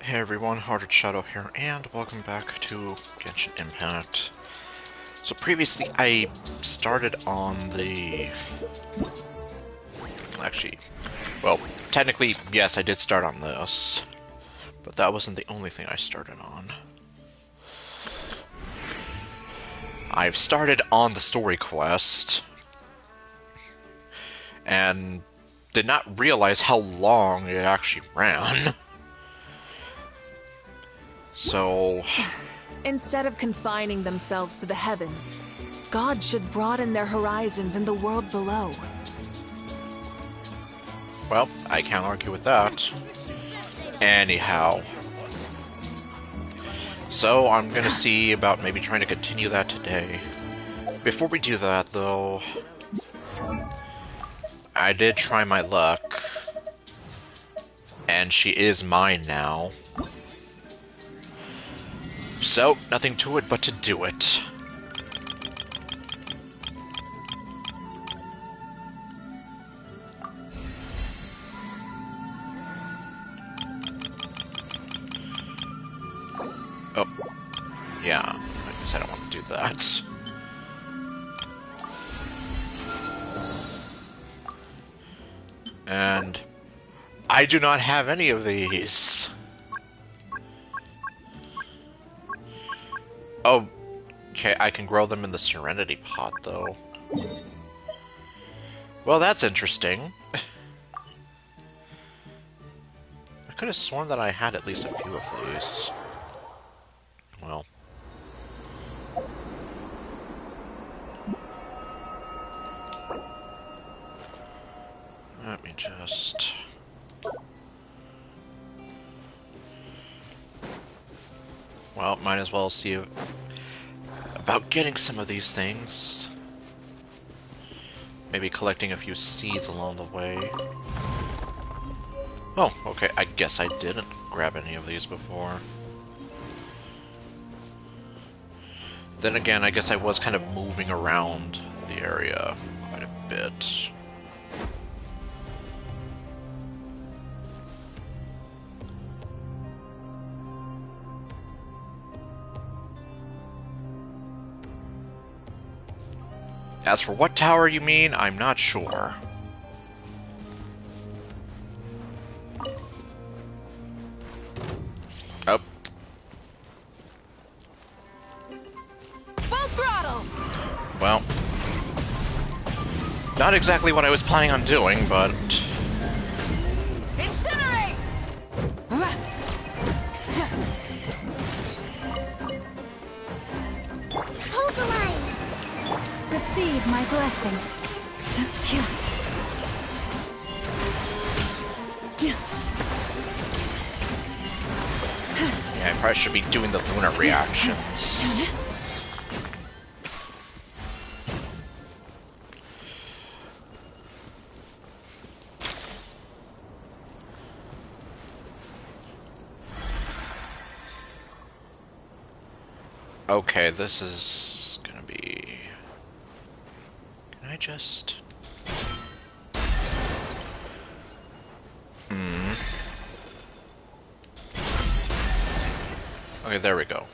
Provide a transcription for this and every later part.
Hey everyone, Hearted Shadow here, and welcome back to Genshin Impact. So previously I started on the... Actually, well, technically, yes, I did start on this, but that wasn't the only thing I started on. I've started on the story quest, and did not realize how long it actually ran. So... Instead of confining themselves to the heavens, God should broaden their horizons in the world below. Well, I can't argue with that. Anyhow. So, I'm gonna see about maybe trying to continue that today. Before we do that, though, I did try my luck. And she is mine now. So, nothing to it but to do it. Oh. Yeah, I guess I don't want to do that. And I do not have any of these. Oh, okay, I can grow them in the Serenity pot, though. Well, that's interesting. I could have sworn that I had at least a few of these. Well. Let me just... Well, might as well see about getting some of these things. Maybe collecting a few seeds along the way. Oh, okay, I guess I didn't grab any of these before. Then again, I guess I was kind of moving around the area quite a bit. As for what tower you mean, I'm not sure. Oh. Full throttle! Well. Not exactly what I was planning on doing, but... Incinerate! Hold the line! Receive my blessing. Yeah, I probably should be doing the lunar reactions. Okay, this is gonna be... Can I just... Okay, there we go.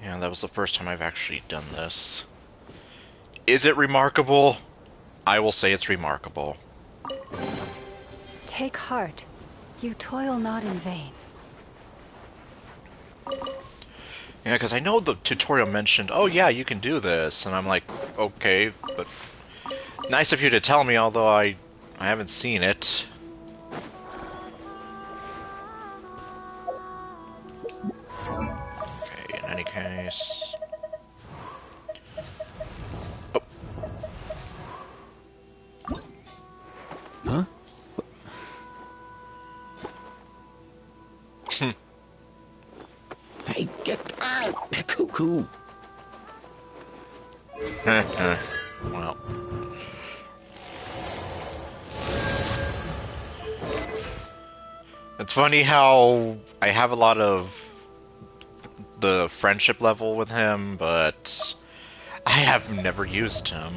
Yeah, that was the first time I've actually done this. Is it remarkable? I will say it's remarkable. Take heart. You toil not in vain. Yeah, because I know the tutorial mentioned, oh yeah, you can do this, and I'm like, okay, but nice of you to tell me, although I haven't seen it. Okay, in any case... Oh. Huh? Hey, get out! Cuckoo! Well. It's funny how I have a lot of the friendship level with him, but I have never used him.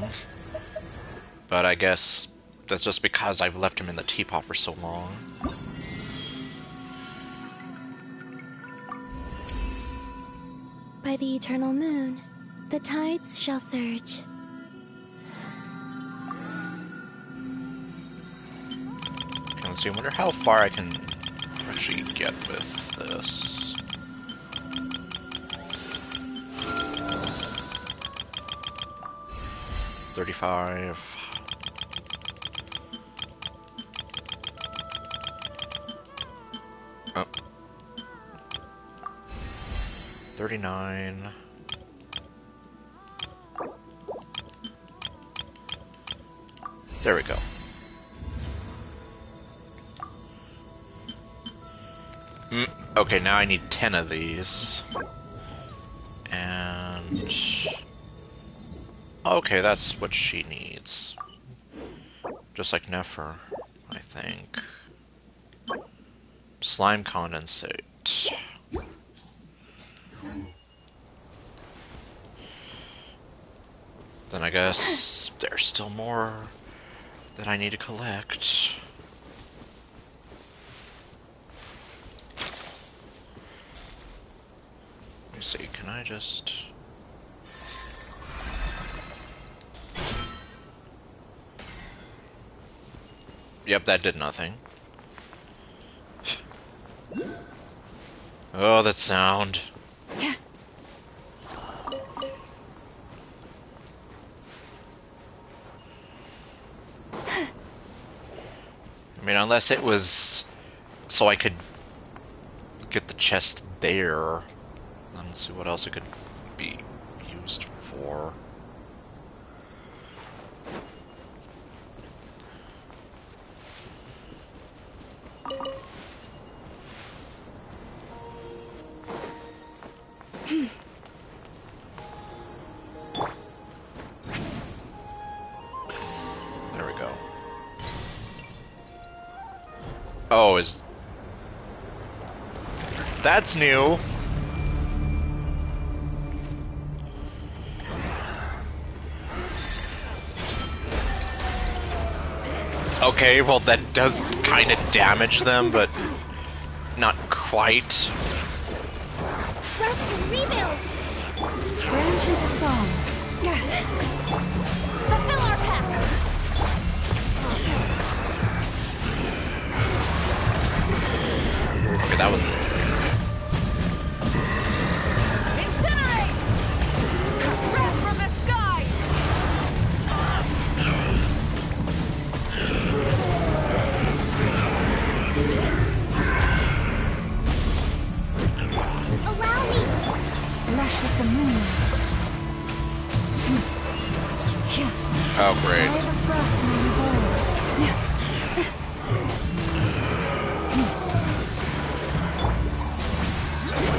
But I guess that's just because I've left him in the teapot for so long. By the eternal moon, the tides shall surge. Let's see, I wonder how far I can actually get with this. $35. Oh. 39. There we go. Okay, now I need 10 of these. And... okay, that's what she needs. Just like Nefer, I think. Slime condensate. Then I guess there's still more that I need to collect. Let me see, can I just... Yep, that did nothing. Oh, that sound. I mean, unless it was so I could get the chest there. Let's see what else it could be used for. There we go. Oh, is... that's new. Okay, well that does kind of damage them, but not quite. Rest and rebuild! Branch into song. Fulfill our pact! Okay, that was... Incinerate! Breath from the sky! Allow me! Lush as the moon. oh, great. All the frost may revolve.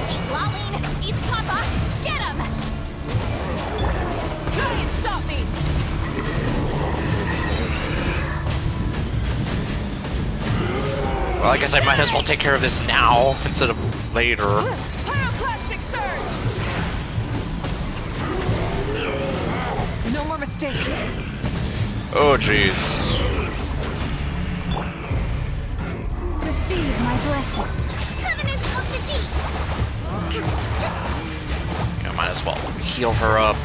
He's lolling! He's Papa! Get him! Try and stop me! Well, I guess I might as well take care of this now instead of later. Pyroclastic surge! No more mistakes. Oh, jeez. Receive my blessing. Covenant of the deep! I might as well heal her up.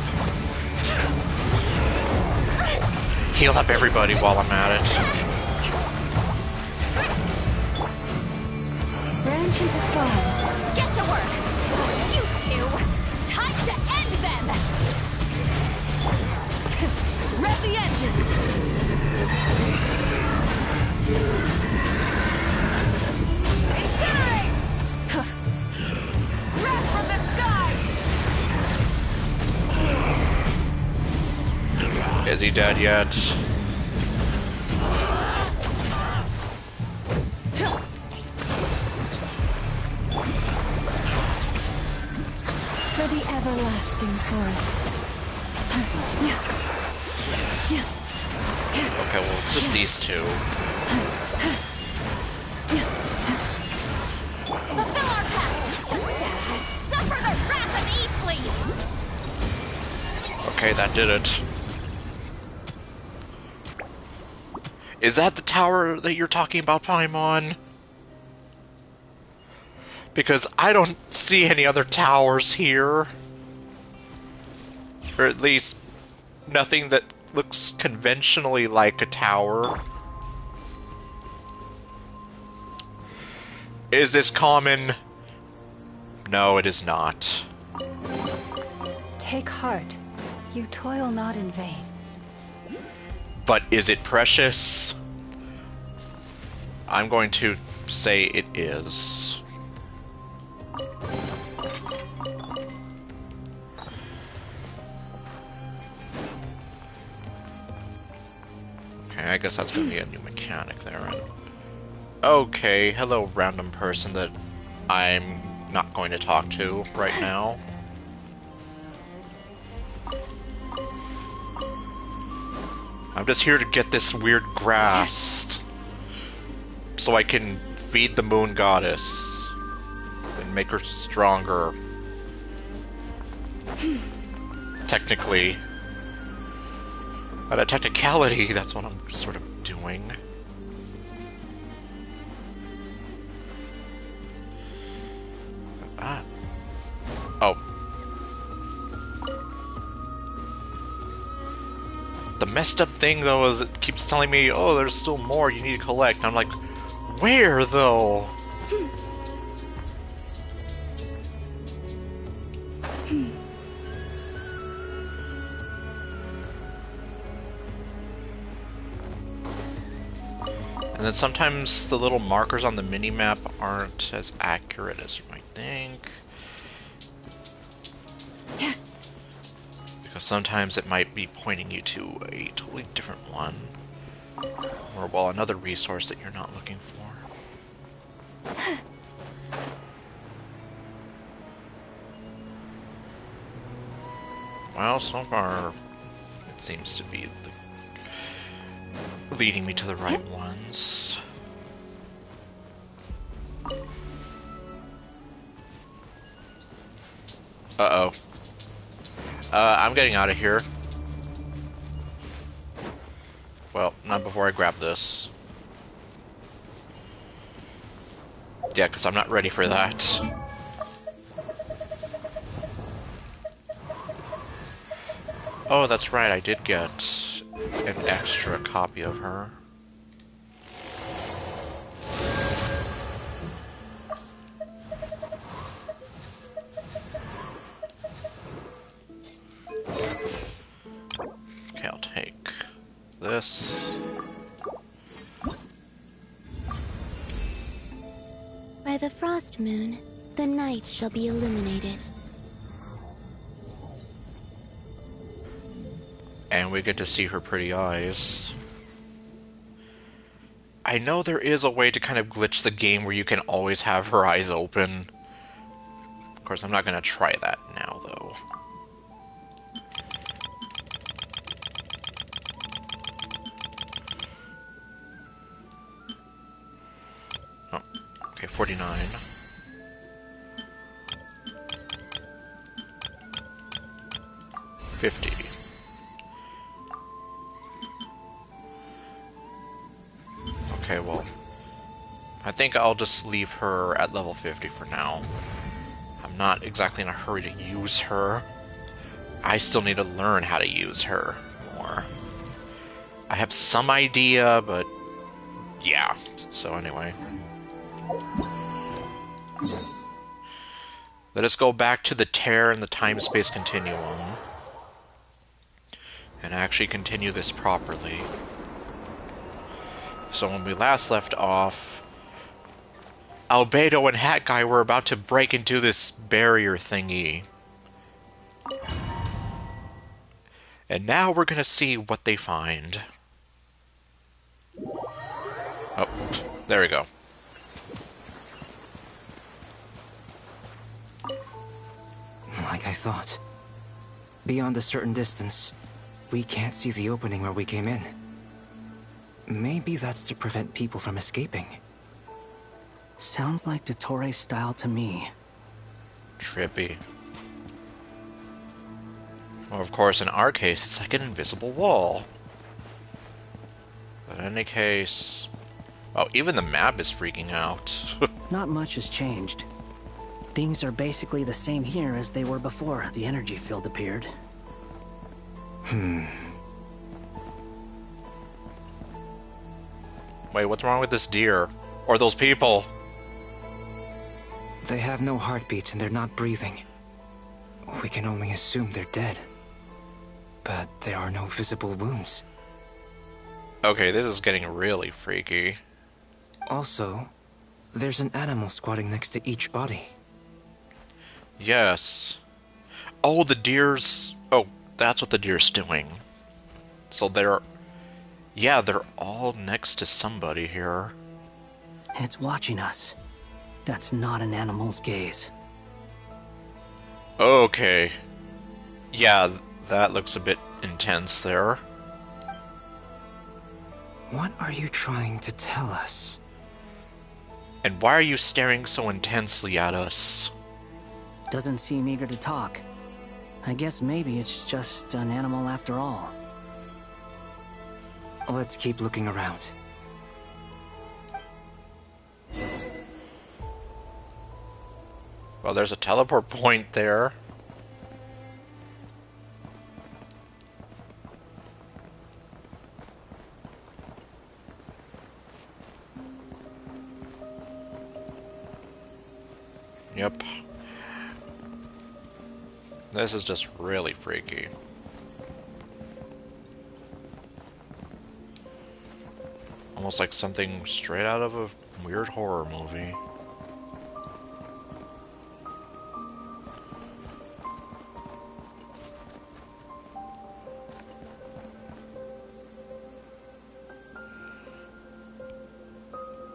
Heal up everybody while I'm at it. Branch into song. Get to work! You two! Time to end them! Rev the engines! Incinerate! Breath from the sky! Is he dead yet? For the everlasting forest. Okay, well, it's just these two. Fulfill our pact! Suffer the wrath of Eastleigh! Okay, that did it. Is that the tower that you're talking about, Paimon? Because I don't see any other towers here. Or at least nothing that looks conventionally like a tower. Is this common? No, it is not. Take heart. You toil not in vain. But is it precious? I'm going to say it is. Okay, I guess that's going to be a new mechanic there. Okay, hello random person that I'm not going to talk to right now. I'm just here to get this weird grass so I can feed the moon goddess and make her stronger. Technically. At a technicality, that's what I'm sort of doing. Oh. The messed up thing, though, is it keeps telling me, oh, there's still more you need to collect. And I'm like, where, though? And then sometimes the little markers on the mini-map aren't as accurate as you might think. Because sometimes it might be pointing you to a totally different one. Or, well, another resource that you're not looking for. Well, so far, it seems to be leading me to the right ones. Uh-oh. I'm getting out of here. Well, not before I grab this. Yeah, because I'm not ready for that. Oh, that's right, I did get an extra copy of her. Okay, I'll take this. By the frost moon, the night shall be illuminated. And we get to see her pretty eyes. I know there is a way to kind of glitch the game where you can always have her eyes open. Of course, I'm not going to try that now, though. Oh, okay, 49. $50. Okay, well, I think I'll just leave her at level 50 for now. I'm not exactly in a hurry to use her. I still need to learn how to use her more. I have some idea, but yeah. So anyway. Let us go back to the tear in the time-space continuum and actually continue this properly. So when we last left off, Albedo and Hat Guy were about to break into this barrier thingy. And now we're gonna see what they find. Oh, there we go. Like I thought. Beyond a certain distance, we can't see the opening where we came in. Maybe that's to prevent people from escaping. Sounds like Dottore style to me. Trippy. Well, of course, in our case, it's like an invisible wall. But in any case... Oh, even the map is freaking out. Not much has changed. Things are basically the same here as they were before the energy field appeared. Wait, what's wrong with this deer? Or those people? They have no heartbeats and they're not breathing. We can only assume they're dead. But there are no visible wounds. Okay, this is getting really freaky. Also, there's an animal squatting next to each body. Yes. Oh, the deer's... Oh, that's what the deer's doing. So they're... Yeah, they're all next to somebody here. It's watching us. That's not an animal's gaze. Okay. Yeah, that looks a bit intense there. What are you trying to tell us? And why are you staring so intensely at us? Doesn't seem eager to talk. I guess maybe it's just an animal after all. Let's keep looking around. Well, there's a teleport point there. Yep. This is just really freaky. Almost like something straight out of a weird horror movie.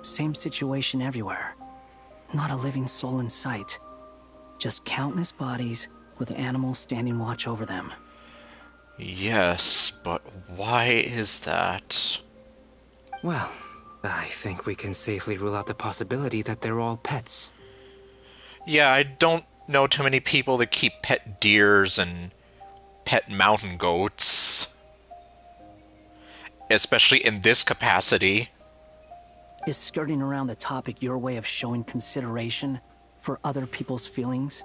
Same situation everywhere. Not a living soul in sight. Just countless bodies with animals standing watch over them. Yes, but why is that? Well, I think we can safely rule out the possibility that they're all pets. Yeah, I don't know too many people that keep pet deers and pet mountain goats. Especially in this capacity. Is skirting around the topic your way of showing consideration for other people's feelings?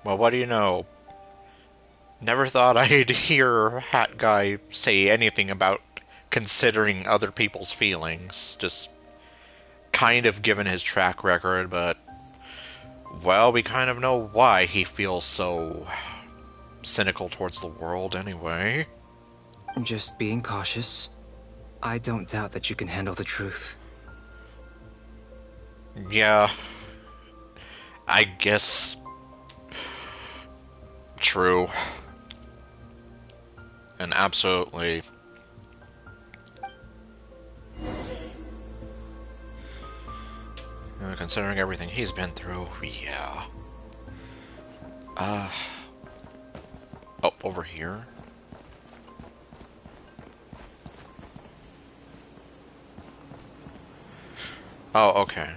Well, what do you know? Never thought I'd hear Hat Guy say anything about considering other people's feelings. Just kind of given his track record, but... Well, we kind of know why he feels so cynical towards the world anyway. Just being cautious. I don't doubt that you can handle the truth. Yeah. I guess... True. And absolutely... Considering everything he's been through, yeah. Oh, over here? Oh, okay.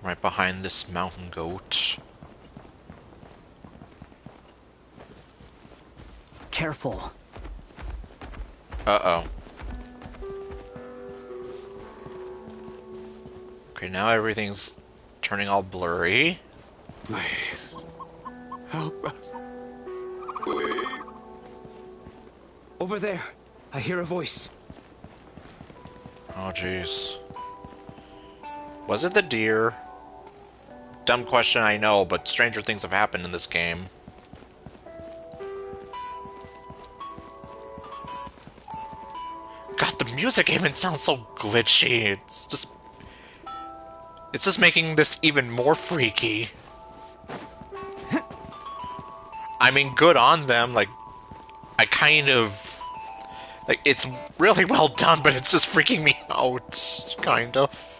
Right behind this mountain goat. Careful. Uh-oh. Okay, now everything's turning all blurry. Please. Help us. Please. Over there, I hear a voice. Oh, jeez. Was it the deer? Dumb question, I know, but stranger things have happened in this game. God, the music even sounds so glitchy. It's just making this even more freaky. I mean, good on them, like, I kind of... Like, it's really well done, but it's just freaking me out, kind of.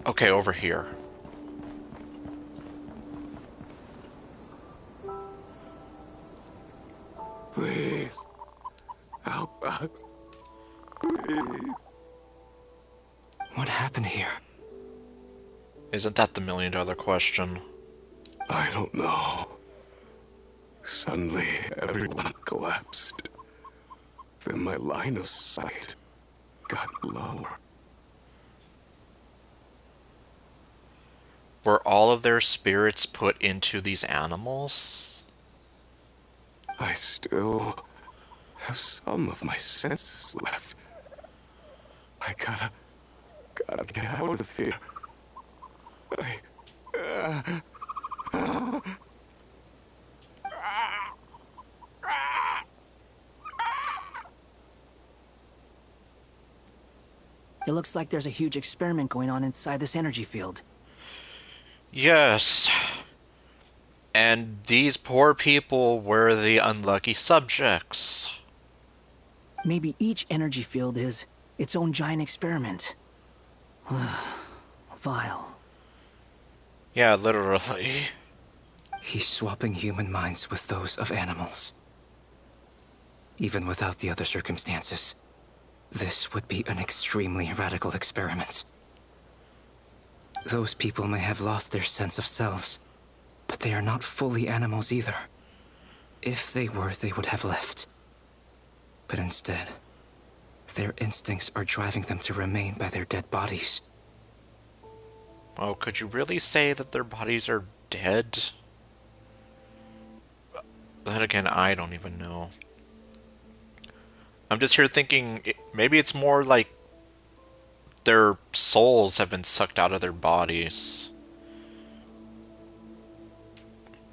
Okay, over here. Please. Help us. Please. What happened here? Isn't that the million-dollar question? I don't know. Suddenly, everyone collapsed. Then my line of sight got lower. Were all of their spirits put into these animals? I still have some of my senses left. I gotta get out of here. I, It looks like there's a huge experiment going on inside this energy field. Yes. And these poor people were the unlucky subjects. Maybe each energy field is its own giant experiment. Vile. Yeah, literally. He's swapping human minds with those of animals. Even without the other circumstances, this would be an extremely radical experiment. Those people may have lost their sense of selves, but they are not fully animals either. If they were, they would have left. But instead, their instincts are driving them to remain by their dead bodies. Oh, could you really say that their bodies are dead? Then again, I don't even know. I'm just here thinking, maybe it's more like their souls have been sucked out of their bodies.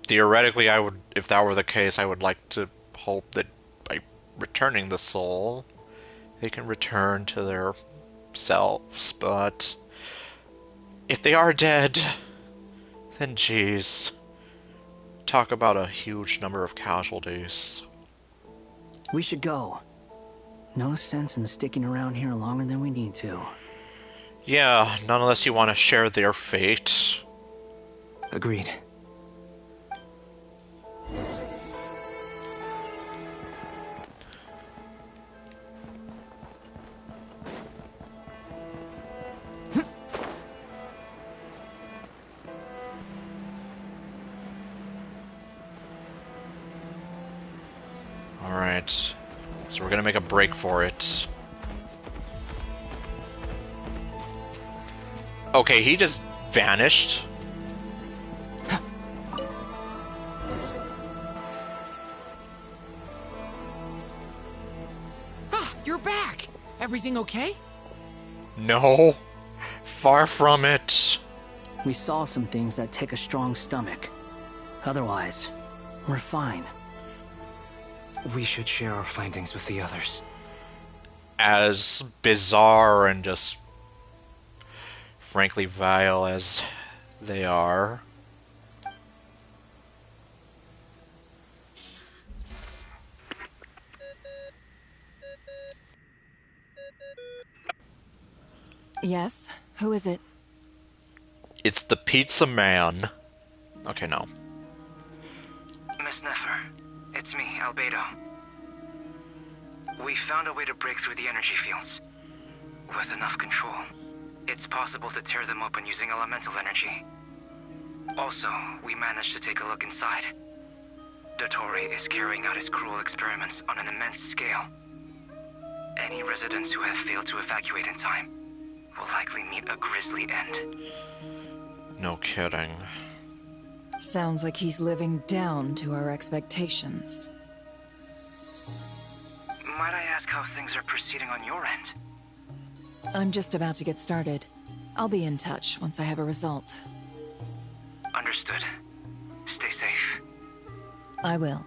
Theoretically, I would, if that were the case, I would like to hope that by returning the soul, they can return to their selves, but if they are dead, then geez. Talk about a huge number of casualties. We should go. No sense in sticking around here longer than we need to. Yeah, not unless you want to share their fate. Agreed. Alright, so we're gonna make a break for it. Okay, he just vanished. Ah, you're back! Everything okay? No, far from it. We saw some things that take a strong stomach. Otherwise, we're fine. We should share our findings with the others. As bizarre and just frankly vile as they are. Yes? Who is it? It's the pizza man. Okay, no. Miss Nefer, it's me, Albedo. We found a way to break through the energy fields. With enough control, it's possible to tear them open using elemental energy. Also, we managed to take a look inside. Dottore is carrying out his cruel experiments on an immense scale. Any residents who have failed to evacuate in time will likely meet a grisly end. No kidding. Sounds like he's living down to our expectations. Might I ask how things are proceeding on your end? I'm just about to get started. I'll be in touch once I have a result. Understood. Stay safe. I will.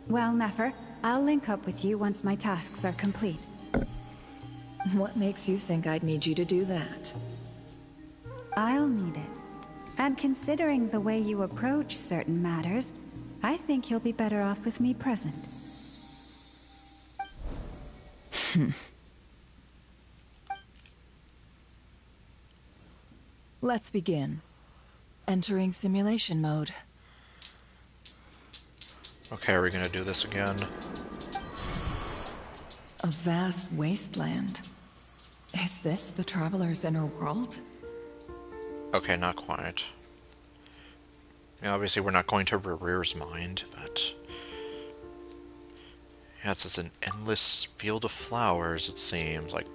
Well, Nefer, I'll link up with you once my tasks are complete. What makes you think I'd need you to do that? I'll need it. And considering the way you approach certain matters, I think you'll be better off with me present. Let's begin. Entering simulation mode. Okay, are we gonna do this again? A vast wasteland. Is this the Traveler's inner world? Okay, not quite. Yeah, obviously we're not going to Rerear's mind, but... Yeah, it's just an endless field of flowers, it seems. Like,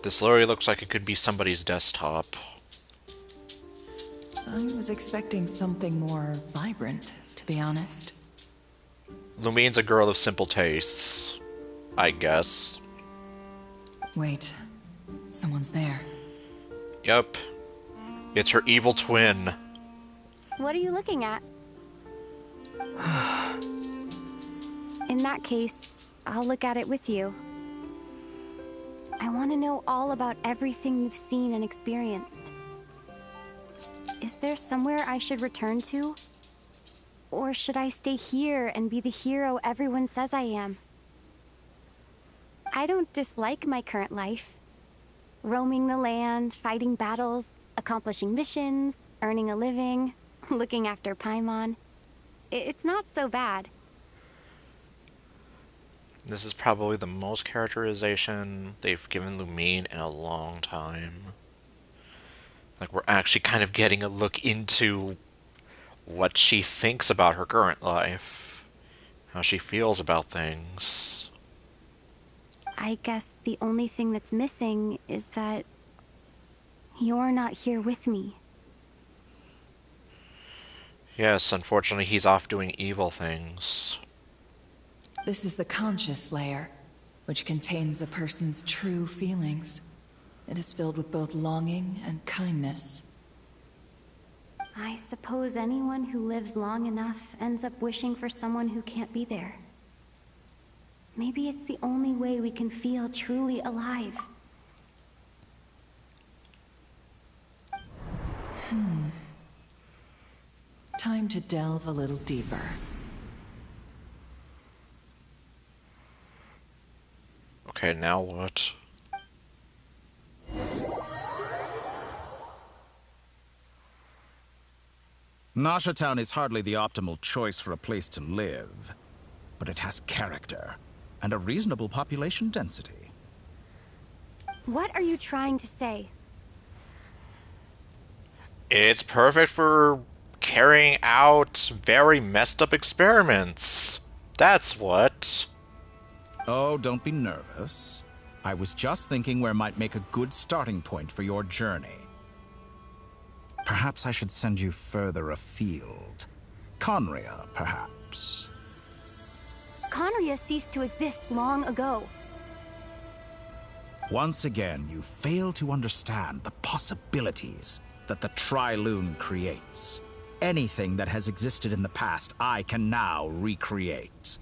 this literally looks like it could be somebody's desktop. I was expecting something more vibrant, to be honest. Lumine's a girl of simple tastes, I guess. Wait, someone's there. Yep. It's her evil twin. What are you looking at? In that case, I'll look at it with you. I want to know all about everything you've seen and experienced. Is there somewhere I should return to? Or should I stay here and be the hero everyone says I am? I don't dislike my current life. Roaming the land, fighting battles, accomplishing missions, earning a living, looking after Paimon. It's not so bad. This is probably the most characterization they've given Lumine in a long time. Like, we're actually kind of getting a look into what she thinks about her current life, how she feels about things. I guess the only thing that's missing is that you're not here with me. Yes, unfortunately, he's off doing evil things. This is the conscious layer, which contains a person's true feelings. It is filled with both longing and kindness. I suppose anyone who lives long enough ends up wishing for someone who can't be there. Maybe it's the only way we can feel truly alive. Time to delve a little deeper. Okay, now what? Nasha Town is hardly the optimal choice for a place to live, but it has character and a reasonable population density. What are you trying to say? It's perfect for carrying out very messed up experiments. That's what. Oh, don't be nervous. I was just thinking where might make a good starting point for your journey. Perhaps I should send you further afield. Conria, perhaps. Conria ceased to exist long ago. Once again, you fail to understand the possibilities that the Tri-Lune creates. Anything that has existed in the past, I can now recreate.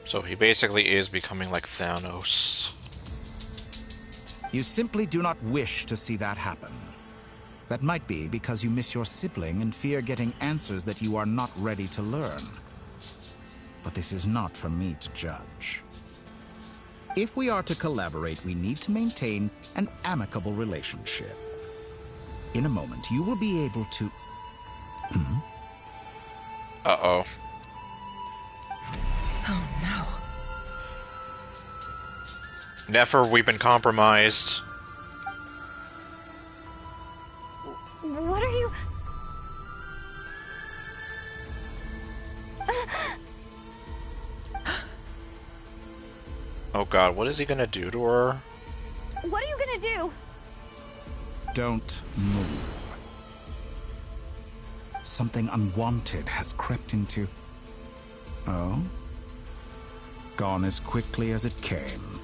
So he basically is becoming like Thanos. You simply do not wish to see that happen. That might be because you miss your sibling and fear getting answers that you are not ready to learn. But this is not for me to judge. If we are to collaborate, we need to maintain an amicable relationship. In a moment, you will be able to... Uh-oh. Oh no. Nefer, we've been compromised. What are you... Oh god, what is he gonna do to her? What are you gonna do? Don't move. Something unwanted has crept into... Oh? Gone as quickly as it came.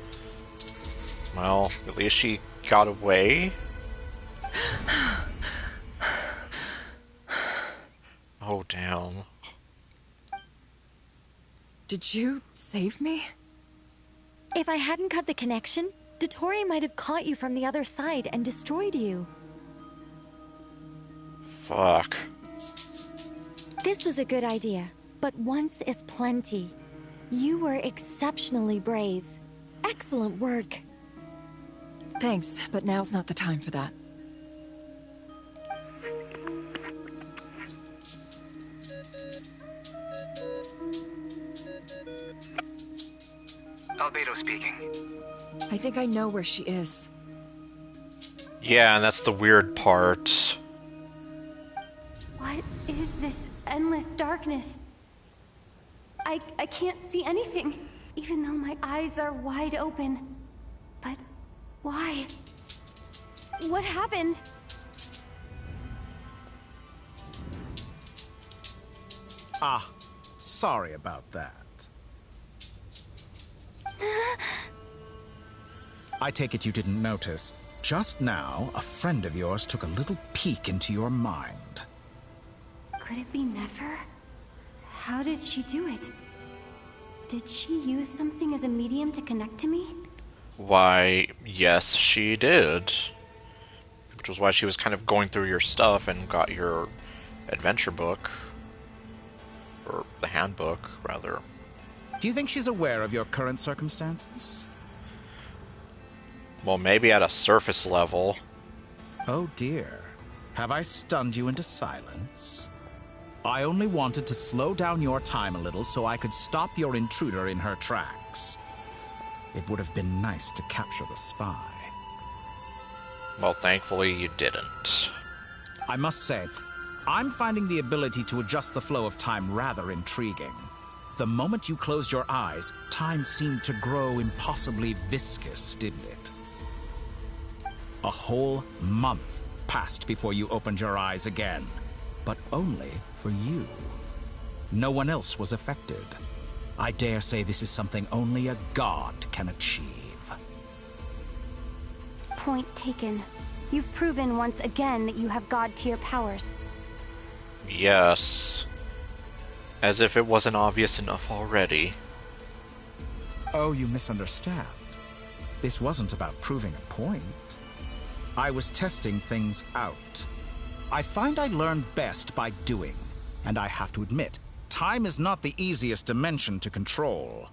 Well, at least she got away. Oh, damn. Did you save me? If I hadn't cut the connection, Dottore might have caught you from the other side and destroyed you. Fuck. This was a good idea, but once is plenty. You were exceptionally brave. Excellent work. Thanks, but now's not the time for that. Albedo speaking. I think I know where she is. Yeah, and that's the weird part. What is this endless darkness? I can't see anything, even though my eyes are wide open. But why? What happened? Ah, sorry about that. I take it you didn't notice. Just now, a friend of yours took a little peek into your mind. Could it be Nefer? How did she do it? Did she use something as a medium to connect to me? Why, yes, she did. Which was why she was kind of going through your stuff and got your adventure book. Or the handbook, rather. Do you think she's aware of your current circumstances? Well, maybe at a surface level. Oh dear. Have I stunned you into silence? I only wanted to slow down your time a little so I could stop your intruder in her tracks. It would have been nice to capture the spy. Well, thankfully you didn't. I must say, I'm finding the ability to adjust the flow of time rather intriguing. The moment you closed your eyes, time seemed to grow impossibly viscous, didn't it? A whole month passed before you opened your eyes again, but only for you. No one else was affected. I dare say this is something only a god can achieve. Point taken. You've proven once again that you have god-tier powers. Yes. As if it wasn't obvious enough already. Oh, you misunderstand. This wasn't about proving a point. I was testing things out. I find I learn best by doing, and I have to admit, time is not the easiest dimension to control.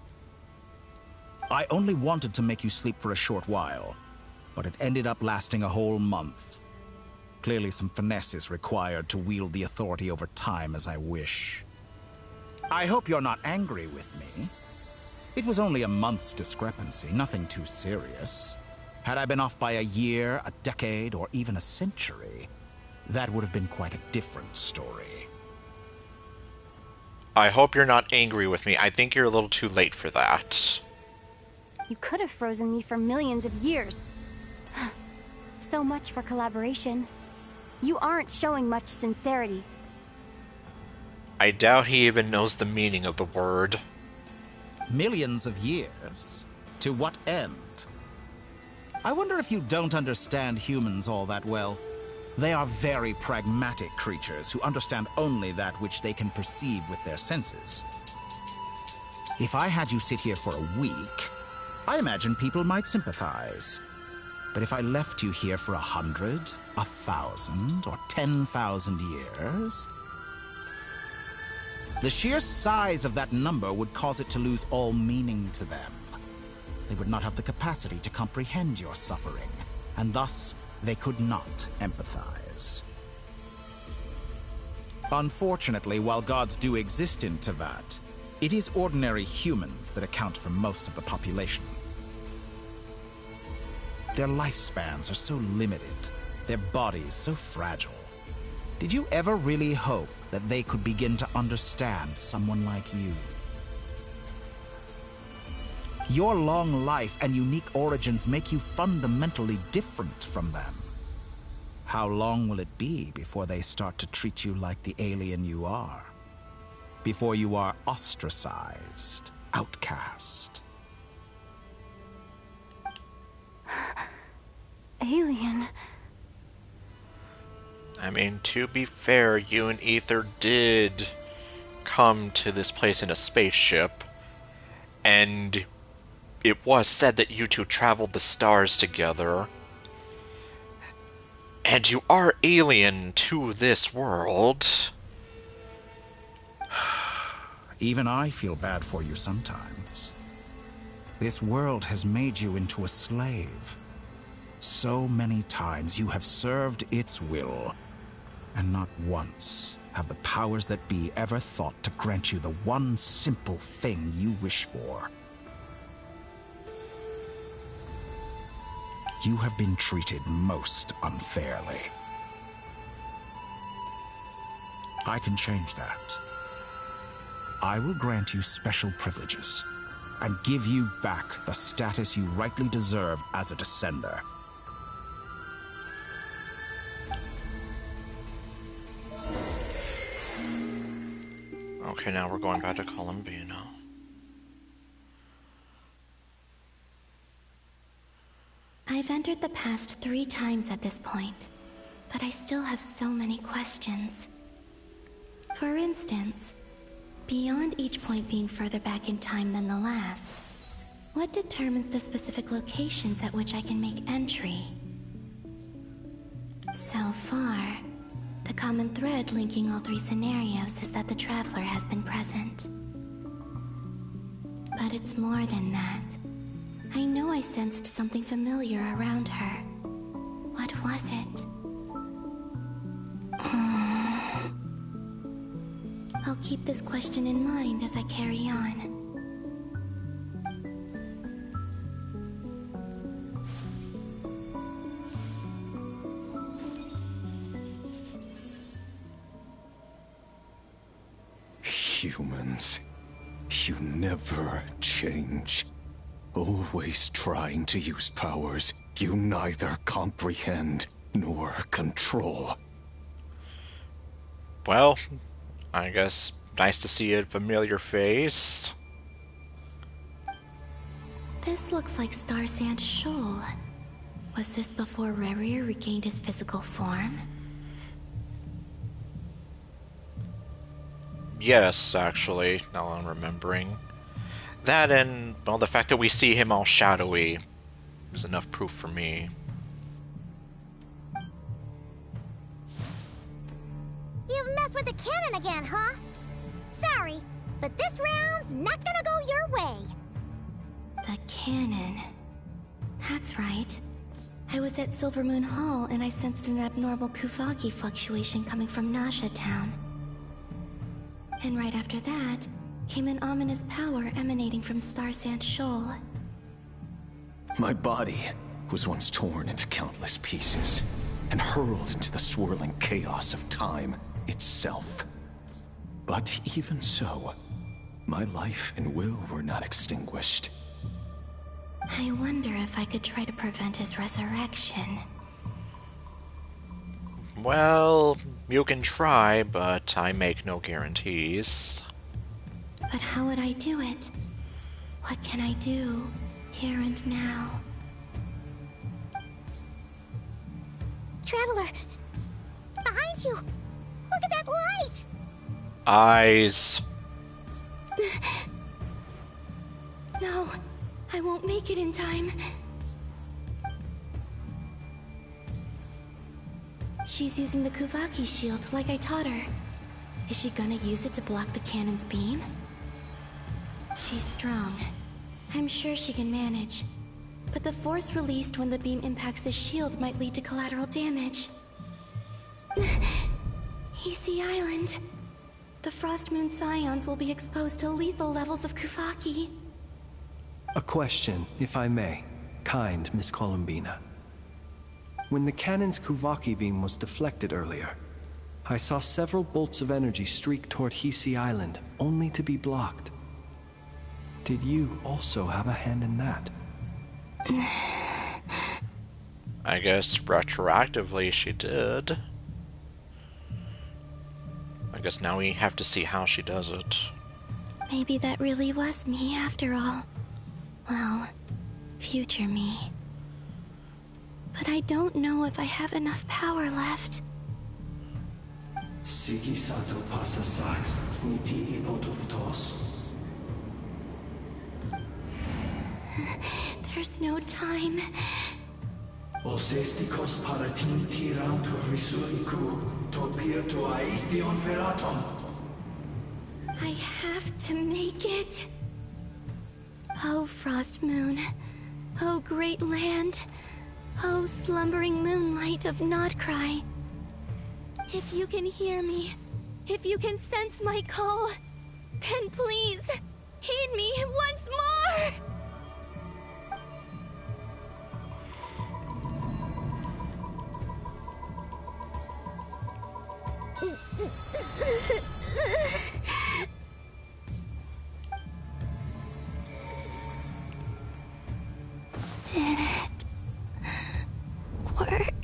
I only wanted to make you sleep for a short while, but it ended up lasting a whole month. Clearly some finesse is required to wield the authority over time as I wish. I hope you're not angry with me. It was only a month's discrepancy, nothing too serious. Had I been off by a year, a decade, or even a century, that would have been quite a different story. I hope you're not angry with me. I think you're a little too late for that. You could have frozen me for millions of years. So much for collaboration. You aren't showing much sincerity. I doubt he even knows the meaning of the word. Millions of years? To what end? I wonder if you don't understand humans all that well. They are very pragmatic creatures who understand only that which they can perceive with their senses. If I had you sit here for a week, I imagine people might sympathize. But if I left you here for 100, 1,000, or 10,000 years, the sheer size of that number would cause it to lose all meaning to them. They would not have the capacity to comprehend your suffering, and thus they could not empathize. Unfortunately, while gods do exist in Teyvat, it is ordinary humans that account for most of the population. Their lifespans are so limited, their bodies so fragile. Did you ever really hope that they could begin to understand someone like you? Your long life and unique origins make you fundamentally different from them. How long will it be before they start to treat you like the alien you are? Before you are ostracized, outcast? Alien. I mean, to be fair, you and Ether did come to this place in a spaceship, and it was said that you two traveled the stars together. And you are alien to this world. Even I feel bad for you sometimes. This world has made you into a slave. So many times you have served its will, and not once have the powers that be ever thought to grant you the one simple thing you wish for. You have been treated most unfairly. I can change that. I will grant you special privileges and give you back the status you rightly deserve as a descender. Okay, now we're going back to Columbina. I've entered the past 3 times at this point, but I still have so many questions. For instance, beyond each point being further back in time than the last, what determines the specific locations at which I can make entry? So far, the common thread linking all 3 scenarios is that the Traveler has been present. But it's more than that. I know I sensed something familiar around her. What was it? I'll keep this question in mind as I carry on. Humans, you never change. Always trying to use powers you neither comprehend nor control. Well, I guess nice to see a familiar face. This looks like Star Sand Shoal. Was this before Rerir regained his physical form? Yes, actually, now I'm remembering. That and, well, the fact that we see him all shadowy is enough proof for me. You've messed with the cannon again, huh? Sorry, but this round's not gonna go your way. The cannon. That's right. I was at Silvermoon Hall and I sensed an abnormal Kuvaki fluctuation coming from Nasha Town. And right after that, came an ominous power emanating from Star Sand Shoal. My body was once torn into countless pieces and hurled into the swirling chaos of time itself. But even so, my life and will were not extinguished. I wonder if I could try to prevent his resurrection. Well, you can try, but I make no guarantees. But how would I do it? What can I do, here and now? Traveler! Behind you! Look at that light! Eyes. No, I won't make it in time. She's using the Kuvaki shield like I taught her. Is she gonna use it to block the cannon's beam? She's strong. I'm sure she can manage. But the force released when the beam impacts the shield might lead to collateral damage. Easy Island. The Frost Moon Scions will be exposed to lethal levels of Kuvaki. A question, if I may. Kind Miss Columbina. When the cannon's Kuvaki beam was deflected earlier, I saw several bolts of energy streak toward Hisi Island, only to be blocked. Did you also have a hand in that? I guess retroactively she did. I guess now we have to see how she does it. Maybe that really was me after all. Well, future me. But I don't know if I have enough power left. Sigi Sato pasa sax niti ipotuftos. There's no time. Osestikos paratin tirantur risuriku topirtu aithion feraton. I have to make it. Oh, Frost Moon. Oh, great land. Oh, slumbering moonlight of Nodcry. If you can hear me, if you can sense my call, then please, heed me once more! Did it work?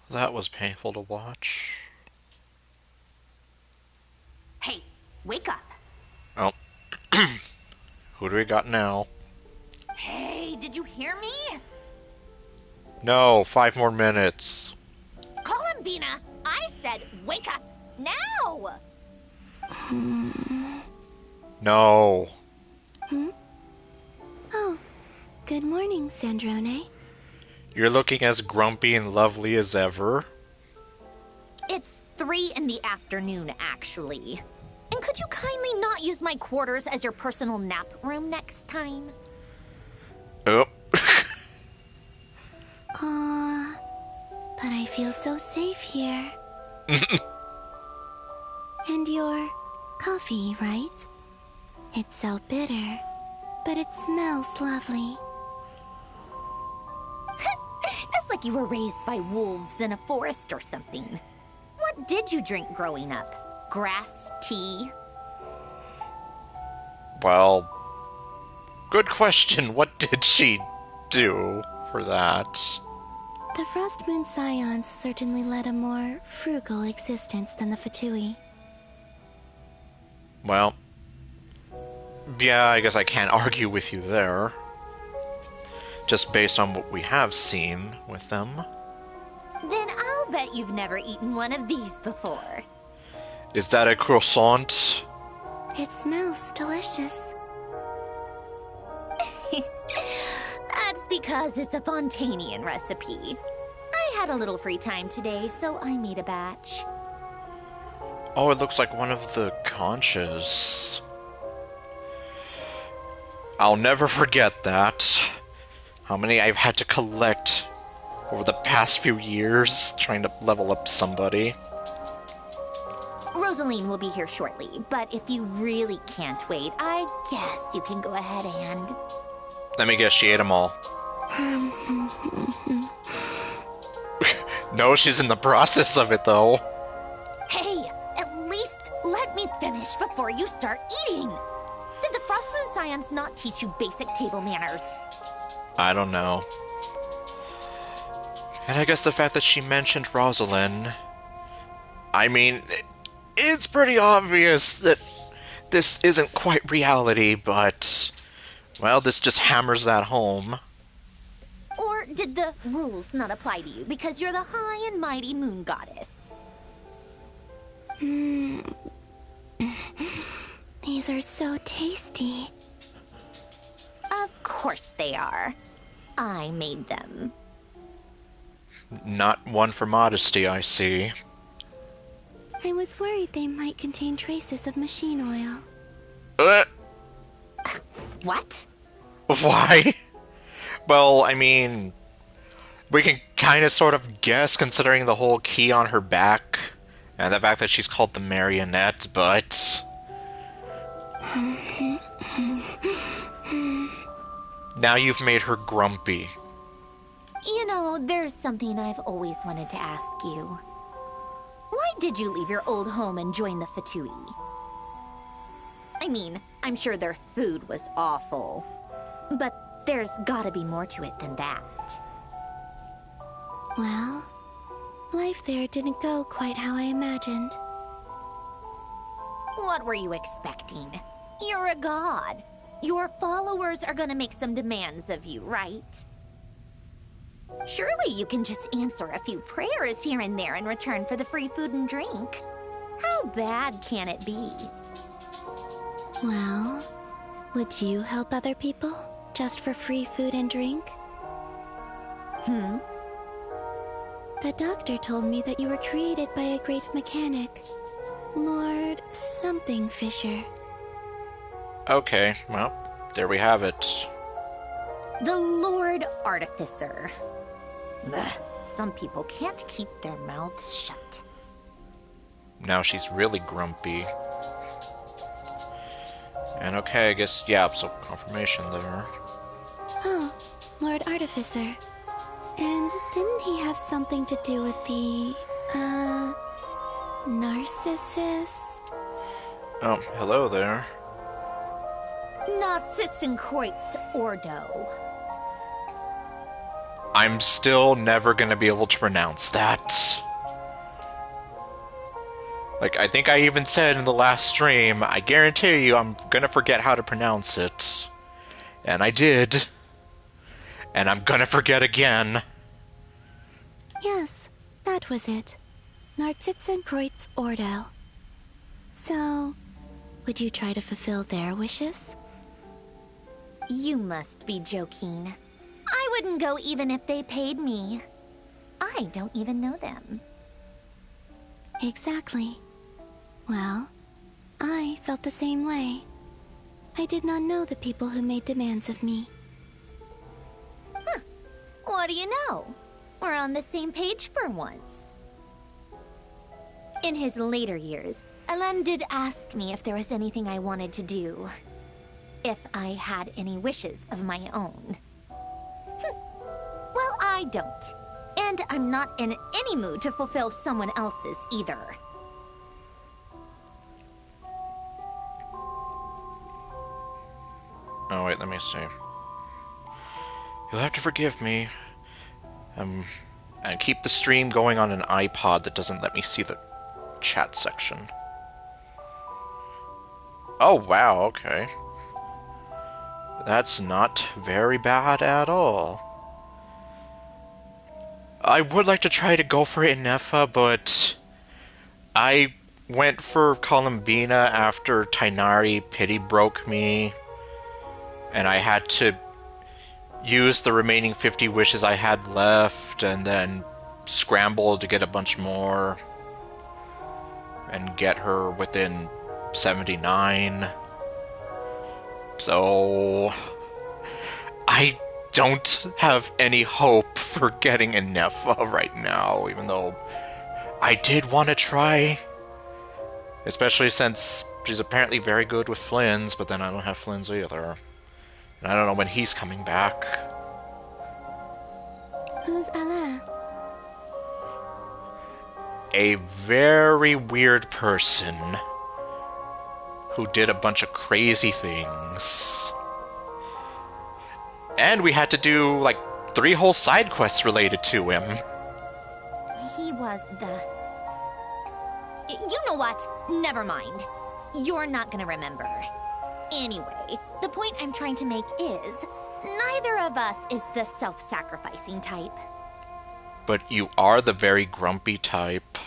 That was painful to watch. Hey, wake up. Oh. Who do we got now? Hey, did you hear me? No, 5 more minutes. Columbina, I said wake up now! No. Oh, good morning, Sandrone. You're looking as grumpy and lovely as ever. It's 3 in the afternoon, actually. And could you kindly not use my quarters as your personal nap room next time? Oh. Aw, but I feel so safe here. And your coffee, right? It's so bitter, but it smells lovely. That's like you were raised by wolves in a forest or something. What did you drink growing up? Grass tea? Well, good question. What did she do for that? The Frost Moon Scions certainly led a more frugal existence than the Fatui. Well, yeah, I guess I can't argue with you there. Just based on what we have seen with them. Then I'll bet you've never eaten one of these before. Is that a croissant? It smells delicious. That's because it's a Fontanian recipe. I had a little free time today, so I made a batch. Oh, it looks like one of the conches. I'll never forget that. How many I've had to collect over the past few years trying to level up somebody. Rosaline will be here shortly, but if you really can't wait, I guess you can go ahead and... Let me guess, she ate them all. No, she's in the process of it, though. Hey, at least let me finish before you start eating. Did the Frost Moon Scions not teach you basic table manners? I don't know. And I guess the fact that she mentioned Rosalind... I mean, it's pretty obvious that this isn't quite reality, but... well, this just hammers that home. Or did the rules not apply to you because you're the high and mighty moon goddess? These are so tasty. Of course they are. I made them. Not one for modesty, I see. I was worried they might contain traces of machine oil. What? Why? Well, I mean... we can kind of sort of guess considering the whole key on her back and the fact that she's called the Marionette, but... now you've made her grumpy. You know, there's something I've always wanted to ask you. Why did you leave your old home and join the Fatui? I mean, I'm sure their food was awful. But there's gotta be more to it than that. Well, life there didn't go quite how I imagined. What were you expecting? You're a god. Your followers are gonna make some demands of you, right? Surely you can just answer a few prayers here and there in return for the free food and drink. How bad can it be? Well, would you help other people just for free food and drink? The doctor told me that you were created by a great mechanic, Lord something Fisher. Okay, well, there we have it. The Lord Artificer. Ugh, some people can't keep their mouths shut. Now she's really grumpy. And okay, I guess, yeah, so confirmation there. Oh, Lord Artificer. And didn't he have something to do with the Narcissist? Oh, hello there. Narcissenkreuz Ordo. I'm still never gonna be able to pronounce that. Like, I think I even said in the last stream, I guarantee you I'm gonna forget how to pronounce it. And I did. And I'm gonna forget again. Yes, that was it. Narcissenkreuz Ordo. So, would you try to fulfill their wishes? You must be joking. I wouldn't go even if they paid me. I don't even know them. Exactly. Well, I felt the same way. I did not know the people who made demands of me. Huh. What do you know? We're on the same page for once. In his later years, Alan did ask me if there was anything I wanted to do. If I had any wishes of my own. Well, I don't. And I'm not in any mood to fulfill someone else's either. Oh, wait, let me see. You'll have to forgive me. And keep the stream going on an iPod that doesn't let me see the chat section. Oh, wow, okay. That's not very bad at all. I would like to try to go for it in Neffa, but I went for Columbina after Tainari pity broke me, and I had to use the remaining 50 wishes I had left, and then scramble to get a bunch more, and get her within 79. So I don't have any hope for getting a Neffa right now, even though I did want to try. Especially since she's apparently very good with Flynn's, but then I don't have Flynn's either. And I don't know when he's coming back. Who's Alain? A very weird person who did a bunch of crazy things. And we had to do, like, 3 whole side quests related to him. He was the... You know what? Never mind. You're not gonna remember. Anyway, the point I'm trying to make is, neither of us is the self-sacrificing type. But you are the very grumpy type.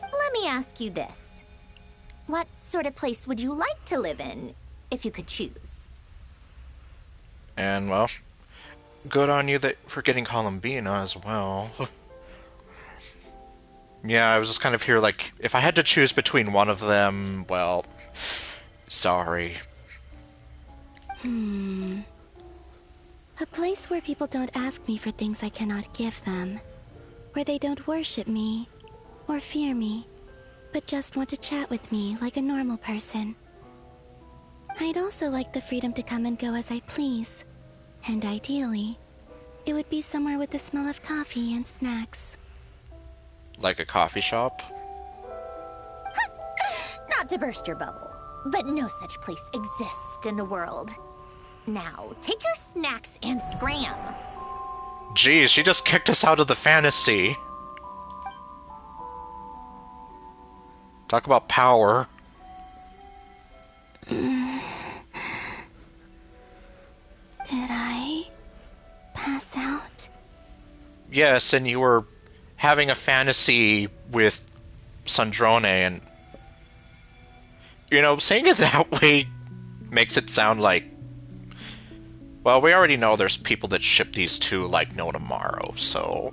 Let me ask you this. What sort of place would you like to live in, if you could choose? And, well, good on you for getting Columbina as well. Yeah, I was just kind of here like, if I had to choose between one of them, well, sorry. A place where people don't ask me for things I cannot give them. Where they don't worship me, or fear me, but just want to chat with me like a normal person. I'd also like the freedom to come and go as I please. And ideally, it would be somewhere with the smell of coffee and snacks. Like a coffee shop? Not to burst your bubble, but no such place exists in the world. Now, take your snacks and scram. Geez, she just kicked us out of the fantasy. Talk about power. Did I pass out? Yes, and you were having a fantasy with Sandrone, and you know, saying it that way makes it sound like, well, we already know there's people that ship these two like no tomorrow, so...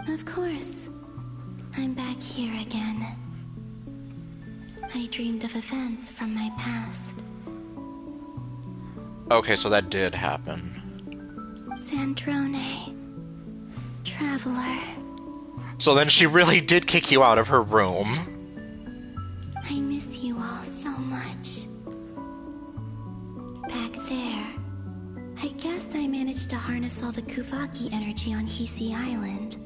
Of course. I'm back here again. I dreamed of events from my past. Okay, so that did happen. Sandrone. Traveler. So then she really did kick you out of her room. I miss you all so much. Back there, I guess I managed to harness all the Kuvaki energy on Hisi Island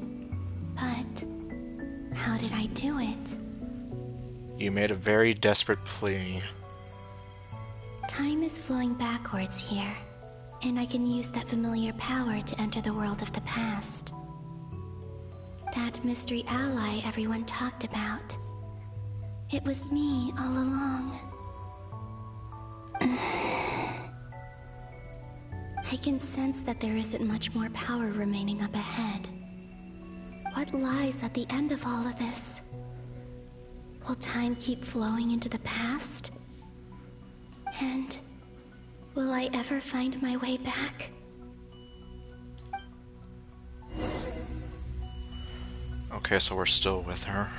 How did I do it? You made a very desperate plea. Time is flowing backwards here, and I can use that familiar power to enter the world of the past. That mystery ally everyone talked about. It was me all along. I can sense that there isn't much more power remaining up ahead. What lies at the end of all of this? Will time keep flowing into the past? And will I ever find my way back? Okay, so we're still with her.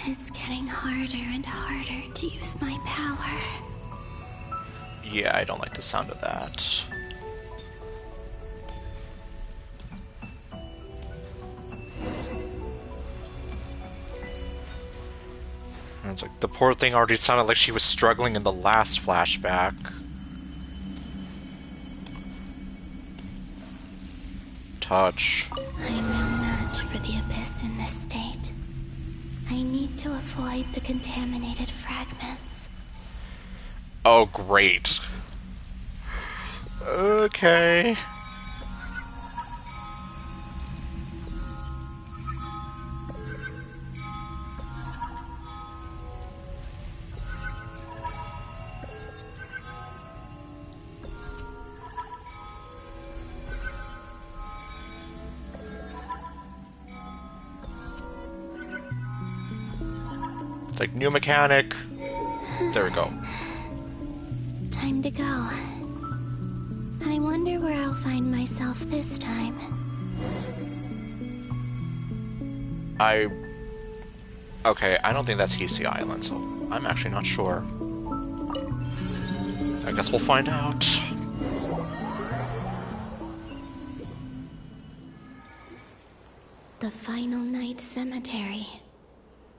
It's getting harder and harder to use my power. Yeah, I don't like the sound of that. And it's like, the poor thing already sounded like she was struggling in the last flashback. Touch. I'm no match for the Abyss in this state. I need to avoid the contaminated fragments. Oh, great. Okay. It's like new mechanic. There we go. Time to go. I wonder where I'll find myself this time. Okay, I don't think that's Hisi Island, so I'm actually not sure. I guess we'll find out. The Final Night Cemetery.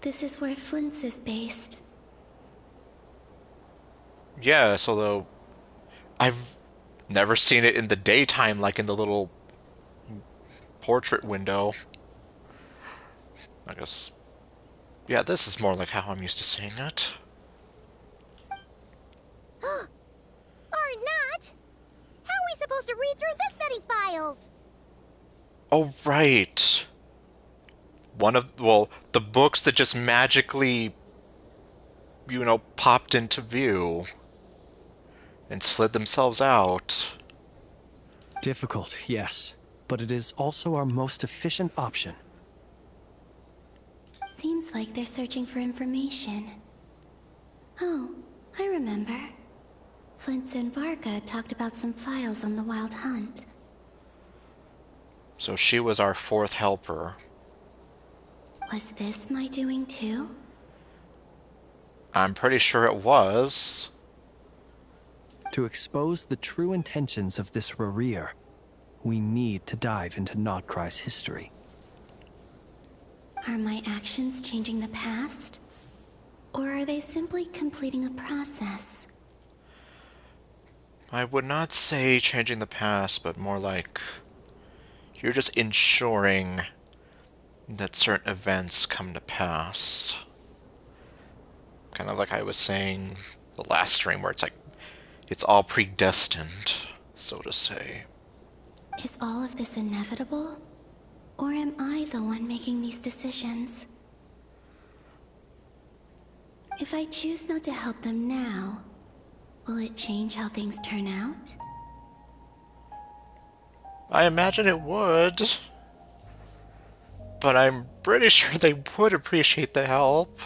This is where Flint's is based. Yeah, so though I've never seen it in the daytime, like in the little portrait window. I guess, yeah, this is more like how I'm used to seeing it. Or not! How are we supposed to read through this many files? Oh, right. The books that just magically, popped into view and slid themselves out. Difficult, yes, but it is also our most efficient option. Seems like they're searching for information. Oh, I remember. Flint and Varga talked about some files on the Wild Hunt. So she was our fourth helper. Was this my doing too? I'm pretty sure it was. To expose the true intentions of this Rarir, we need to dive into Nodcry's history. Are my actions changing the past? Or are they simply completing a process? I would not say changing the past, but more like you're just ensuring that certain events come to pass. Kind of like I was saying the last stream, where it's like, it's all predestined, so to say. Is all of this inevitable? Or am I the one making these decisions? If I choose not to help them now, will it change how things turn out? I imagine it would. But I'm pretty sure they would appreciate the help.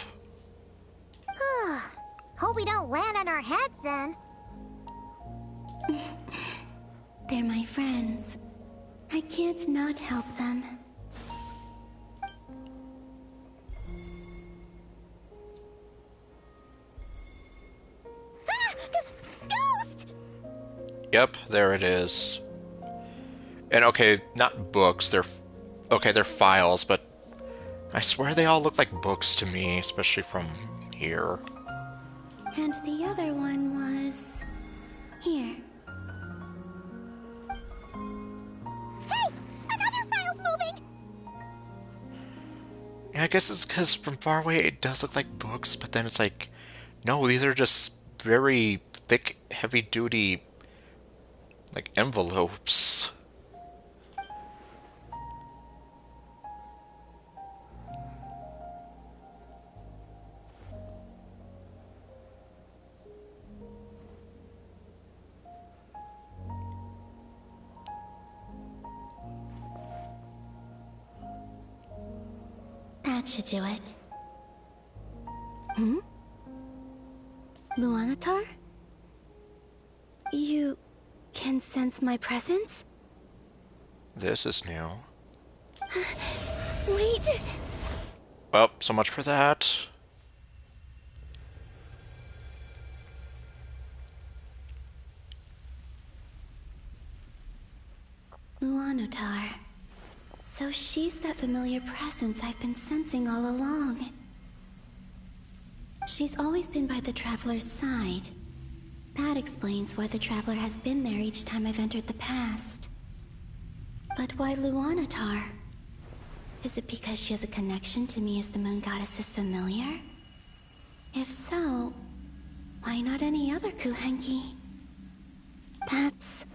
Hope we don't land on our heads then. They're my friends. I can't not help them. Ghost! Yep, there it is. And okay, not books, they're files, but I swear they all look like books to me, especially from here. And the other one was... here. Hey! Another file's moving! Yeah, I guess it's because from far away it does look like books, but then it's like, no, these are just very thick, heavy-duty, like, envelopes. That should do it. Hmm? Luanatar? You can sense my presence? This is new. Wait! Well, so much for that. Luanatar. So she's that familiar presence I've been sensing all along. She's always been by the Traveler's side. That explains why the Traveler has been there each time I've entered the past. But why Luanatar? Is it because she has a connection to me as the Moon Goddess's familiar? If so, why not any other Kuhenki? That's...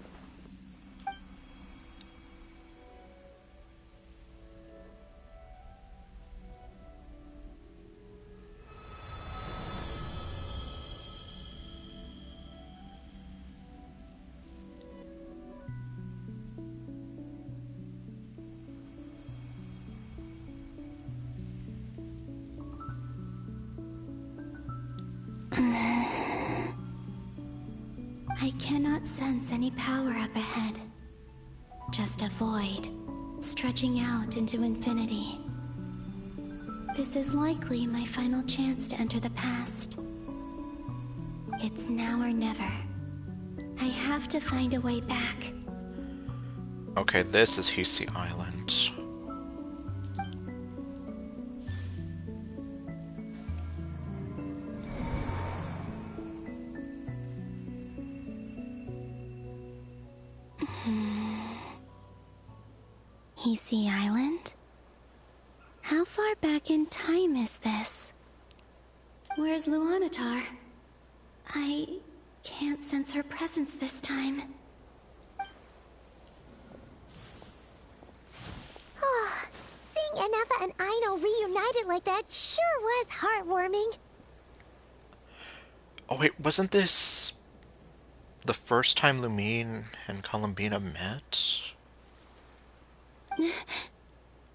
I cannot sense any power up ahead. Just a void, stretching out into infinity. This is likely my final chance to enter the past. It's now or never. I have to find a way back. Okay, this is Hisi Island. Hisi Island? How far back in time is this? Where's Luanatar? I can't sense her presence this time. Seeing Enefa and Aino reunited like that sure was heartwarming. Oh wait, wasn't this the first time Lumine and Columbina met?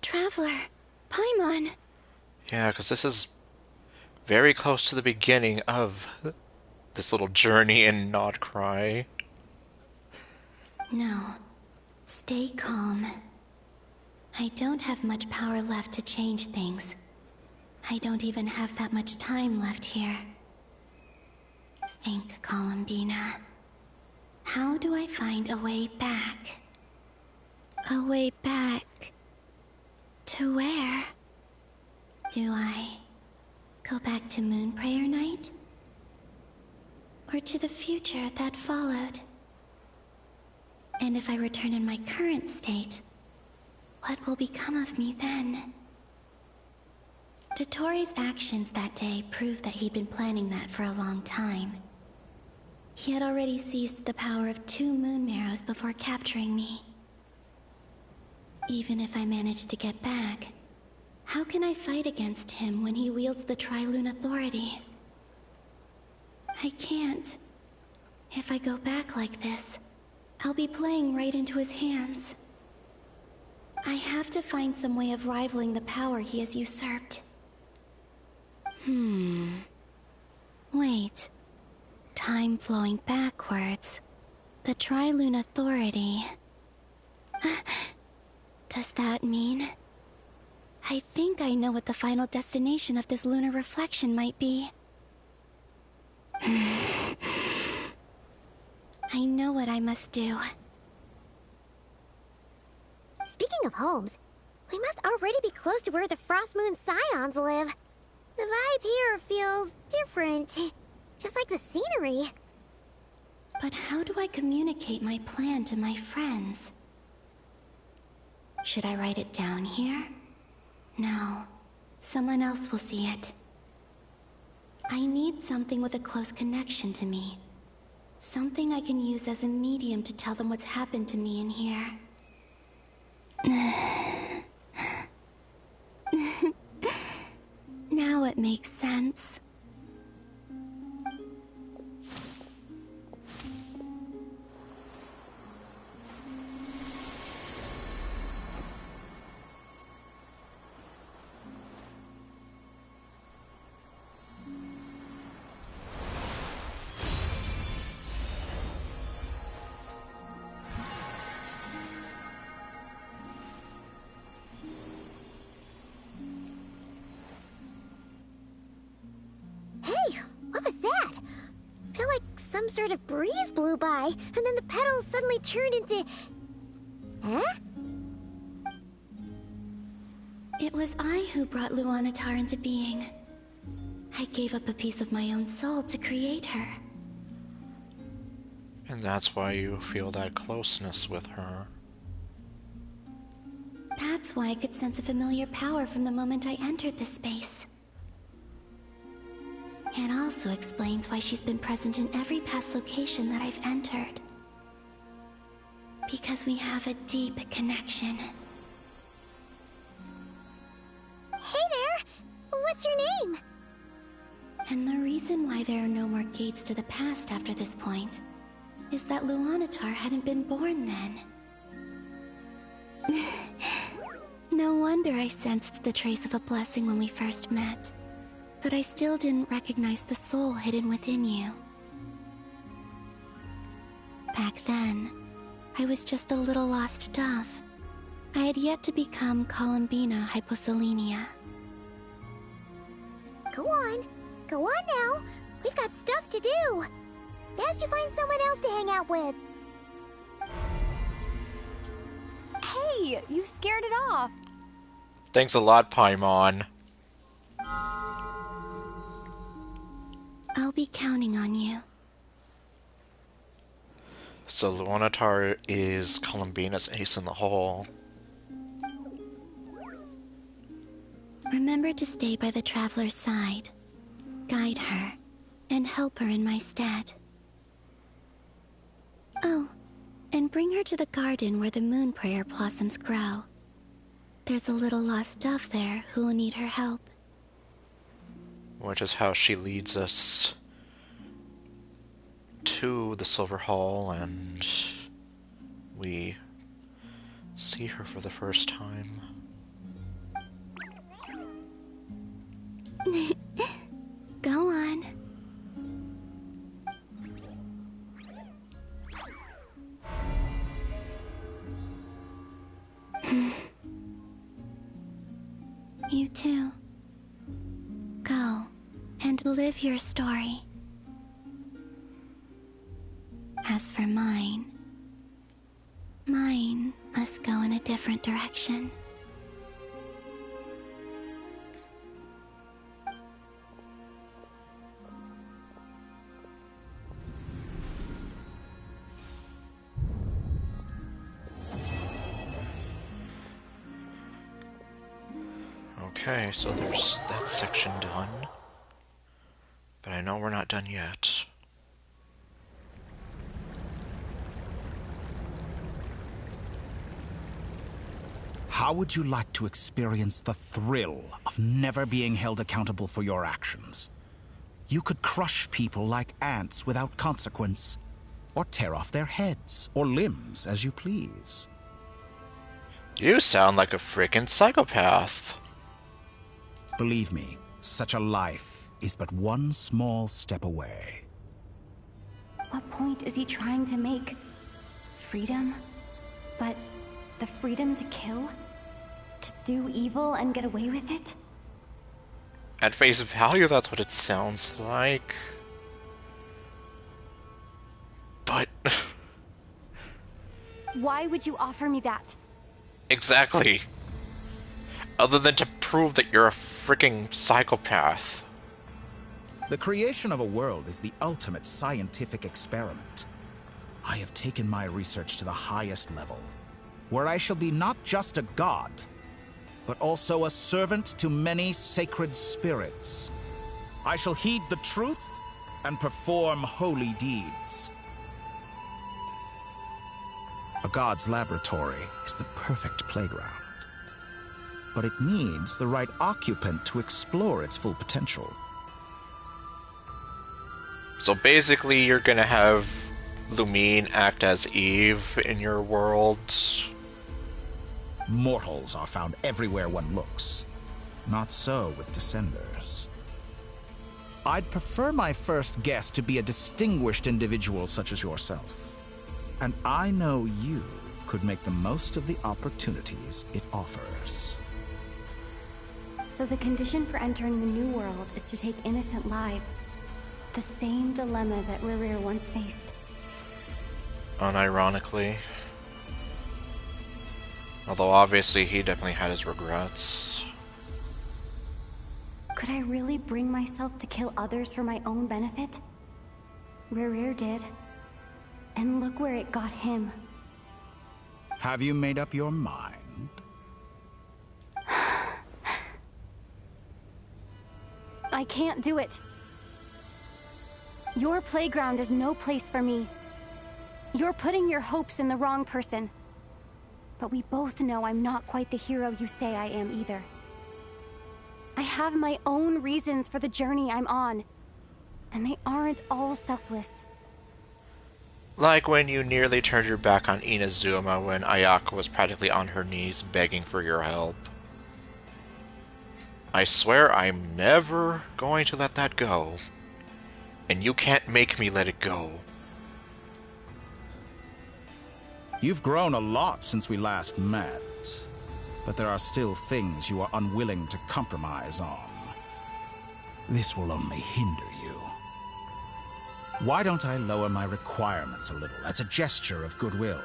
Traveler, Paimon. Yeah, because this is very close to the beginning of this little journey in Not Cry. No. Stay calm. I don't have much power left to change things. I don't even have that much time left here. Think, Columbina. How do I find a way back? A way back... to where? Do I go back to Moon Prayer Night? Or to the future that followed? And if I return in my current state, what will become of me then? Dotori's actions that day proved that he'd been planning that for a long time. He had already seized the power of 2 Moon Marrows before capturing me. Even if I manage to get back, how can I fight against him when he wields the Tri-Lune Authority? I can't. If I go back like this, I'll be playing right into his hands. I have to find some way of rivaling the power he has usurped. Wait. Time flowing backwards. The Tri-Lune Authority. Does that mean... I think I know what the final destination of this lunar reflection might be. I know what I must do. Speaking of homes, We must already be close to where the Frost Moon Scions live. The vibe here feels different. Just like the scenery. But how do I communicate my plan to my friends? Should I write it down here? No. Someone else will see it. I need something with a close connection to me. Something I can use as a medium to tell them what's happened to me in here. Now it makes sense. Hey, what was that? I feel like some sort of breeze blew by, and then the petals suddenly turned into... Huh? It was I who brought Luanatar into being. I gave up a piece of my own soul to create her. And that's why you feel that closeness with her. That's why I could sense a familiar power from the moment I entered this space. It also explains why she's been present in every past location that I've entered. Because we have a deep connection. Hey there! What's your name? And the reason why there are no more gates to the past after this point is that Luanatar hadn't been born then. No wonder I sensed the trace of a blessing when we first met. But I still didn't recognize the soul hidden within you. Back then, I was just a little lost dove. I had yet to become Columbina Hyposelenia. Go on. Go on now. We've got stuff to do. Best you find someone else to hang out with. Hey, you scared it off. Thanks a lot, Paimon. I'll be counting on you. So Luanatar is Columbina's ace in the hole. Remember to stay by the traveler's side, guide her, and help her in my stead. Oh, and bring her to the garden where the moon prayer blossoms grow. There's a little lost dove there who will need her help. Which is how she leads us to the Silver Hall, and we see her for the first time. Go on. You too. Go and live your story. As for mine must go in a different direction. Okay, so there's that section done. But I know we're not done yet. How would you like to experience the thrill of never being held accountable for your actions? You could crush people like ants without consequence, or tear off their heads or limbs as you please. You sound like a freaking psychopath. Believe me, such a life is but one small step away. What point is he trying to make? Freedom? But the freedom to kill? To do evil and get away with it? At face value, that's what it sounds like. But... Why would you offer me that? exactly. Other than to prove that you're a freaking psychopath. The creation of a world is the ultimate scientific experiment. I have taken my research to the highest level, where I shall be not just a god, but also a servant to many sacred spirits. I shall heed the truth and perform holy deeds. A god's laboratory is the perfect playground, but it needs the right occupant to explore its full potential. So basically, you're gonna have Lumine act as Eve in your world. Mortals are found everywhere one looks. Not so with Descenders. I'd prefer my first guest to be a distinguished individual such as yourself. And I know you could make the most of the opportunities it offers. So the condition for entering the new world is to take innocent lives. The same dilemma that Rerir once faced. Unironically. Although obviously he definitely had his regrets. Could I really bring myself to kill others for my own benefit? Rerir did. And look where it got him. Have you made up your mind? I can't do it. Your playground is no place for me. You're putting your hopes in the wrong person. But we both know I'm not quite the hero you say I am either. I have my own reasons for the journey I'm on. And they aren't all selfless. Like when you nearly turned your back on Inazuma when Ayaka was practically on her knees begging for your help. I swear I'm never going to let that go. And you can't make me let it go. You've grown a lot since we last met, but there are still things you are unwilling to compromise on. This will only hinder you. Why don't I lower my requirements a little as a gesture of goodwill?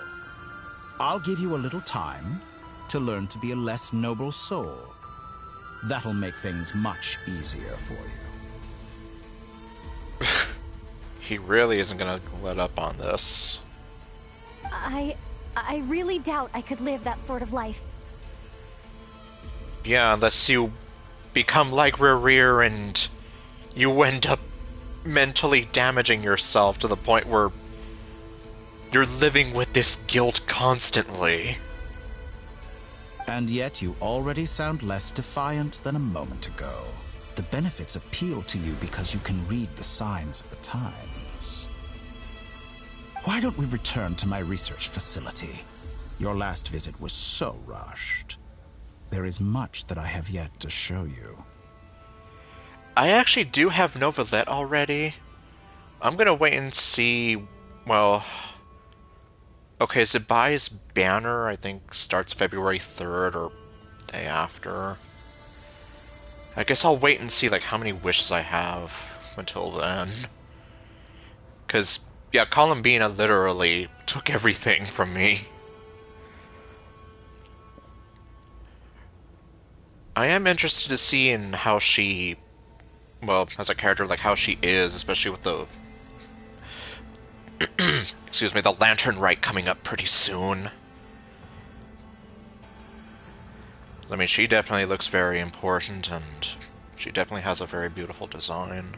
I'll give you a little time to learn to be a less noble soul. That'll make things much easier for you. He really isn't gonna let up on this. I really doubt I could live that sort of life. Yeah, unless you become like Rerir and you end up mentally damaging yourself to the point where you're living with this guilt constantly. And yet you already sound less defiant than a moment ago. The benefits appeal to you because you can read the signs of the times. Why don't we return to my research facility? Your last visit was so rushed. There is much that I have yet to show you. I actually do have Novelet already. I'm gonna wait and see, well... Okay, Zibai's banner, I think, starts February 3rd or day after. I guess I'll wait and see, like, how many wishes I have until then. Because, yeah, Columbina literally took everything from me. I am interested to see in how she, well, as a character, like, how she is, especially with the... excuse me, the Lantern Rite coming up pretty soon. I mean, she definitely looks very important, and she definitely has a very beautiful design.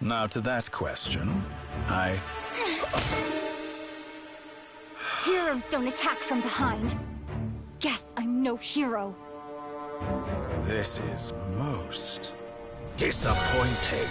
Now to that question, Heroes don't attack from behind. Guess I'm no hero. This is most disappointing.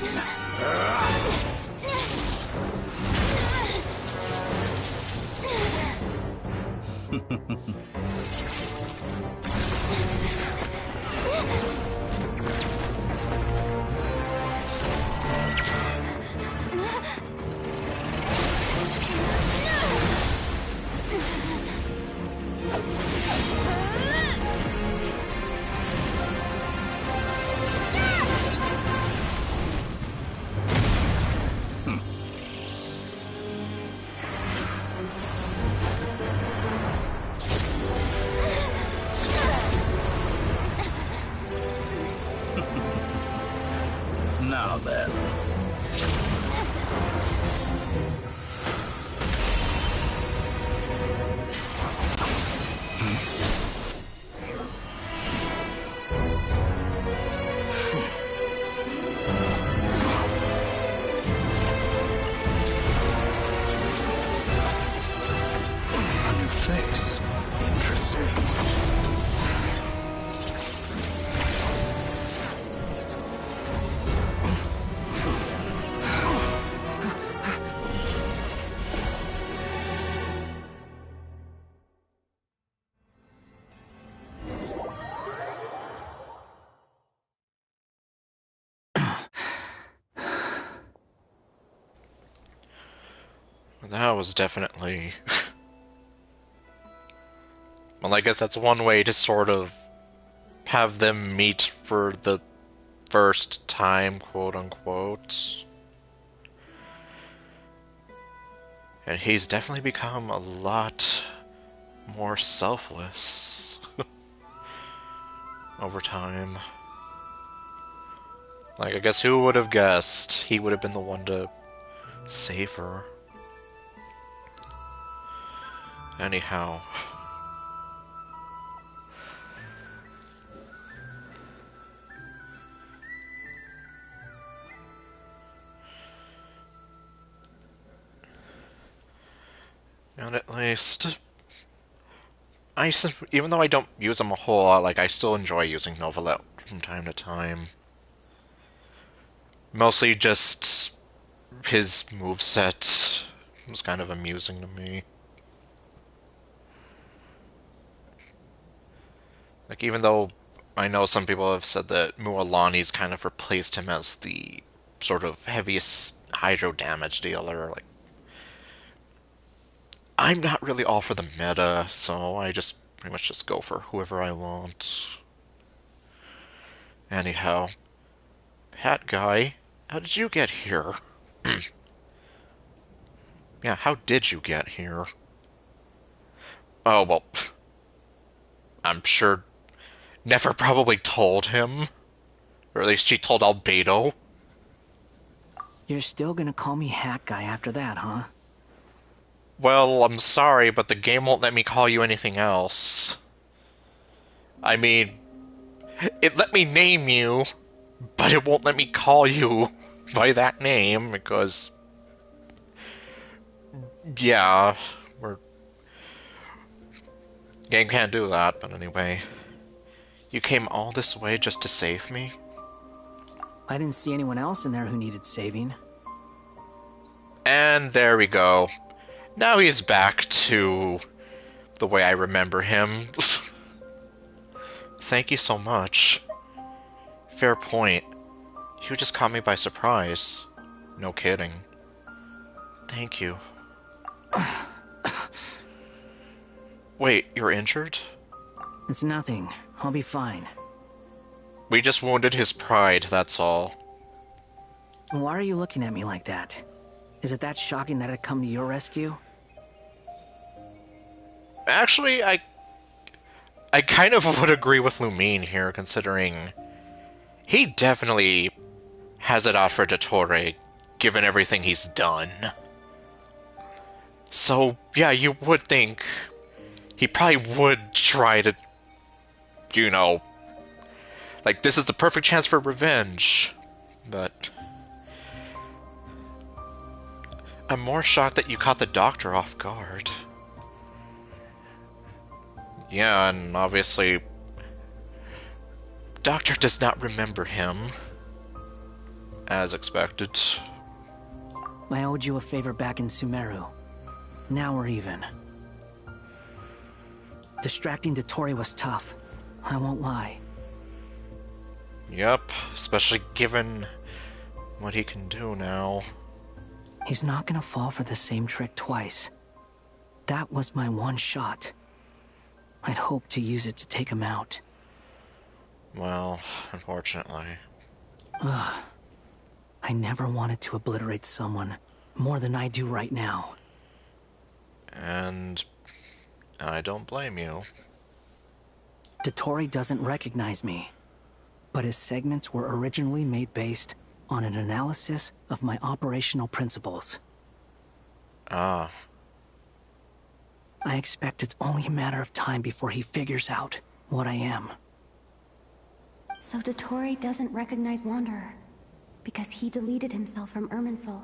That was definitely... Well, I guess that's one way to sort of have them meet for the first time, quote-unquote. And he's definitely become a lot more selfless over time. Like, I guess who would have guessed he would have been the one to save her? Anyhow. And at least... even though I don't use them a whole lot, like, I still enjoy using Novelet from time to time. Mostly just his moveset was kind of amusing to me. Like, even though I know some people have said that Mualani's kind of replaced him as the sort of heaviest hydro damage dealer, like, I'm not really all for the meta, so I just pretty much just go for whoever I want. Anyhow, Hat Guy, how did you get here? Yeah, how did you get here? Oh, well, I'm sure Nefer probably told him. Or at least she told Albedo. You're still gonna call me Hat Guy after that, huh? Well, I'm sorry, but the game won't let me call you anything else. I mean, it let me name you, but it won't let me call you by that name, because... Yeah, game can't do that, but anyway. You came all this way just to save me? I didn't see anyone else in there who needed saving. And there we go. Now he's back to the way I remember him. Thank you so much. Fair point. You just caught me by surprise. No kidding. Thank you. Wait, you're injured? It's nothing. I'll be fine. We just wounded his pride, that's all. Why are you looking at me like that? Is it that shocking that I'd come to your rescue? Actually, I kind of would agree with Lumine here, considering he definitely has it out for Dottore, given everything he's done. So, yeah, you would think he probably would try to, you know, like, this is the perfect chance for revenge. But I'm more shocked that you caught the doctor off guard. Yeah, and obviously, Doctor does not remember him, as expected. I owed you a favor back in Sumeru. Now we're even. Distracting Dottore was tough. I won't lie. Yep, especially given what he can do now. He's not gonna fall for the same trick twice. That was my one shot. I'd hoped to use it to take him out. Well, unfortunately. Ugh. I never wanted to obliterate someone more than I do right now. And I don't blame you. Dottore doesn't recognize me, but his segments were originally made based on an analysis of my operational principles. Ah. I expect it's only a matter of time before he figures out what I am. So Dottore doesn't recognize Wanderer, because he deleted himself from Irminsul.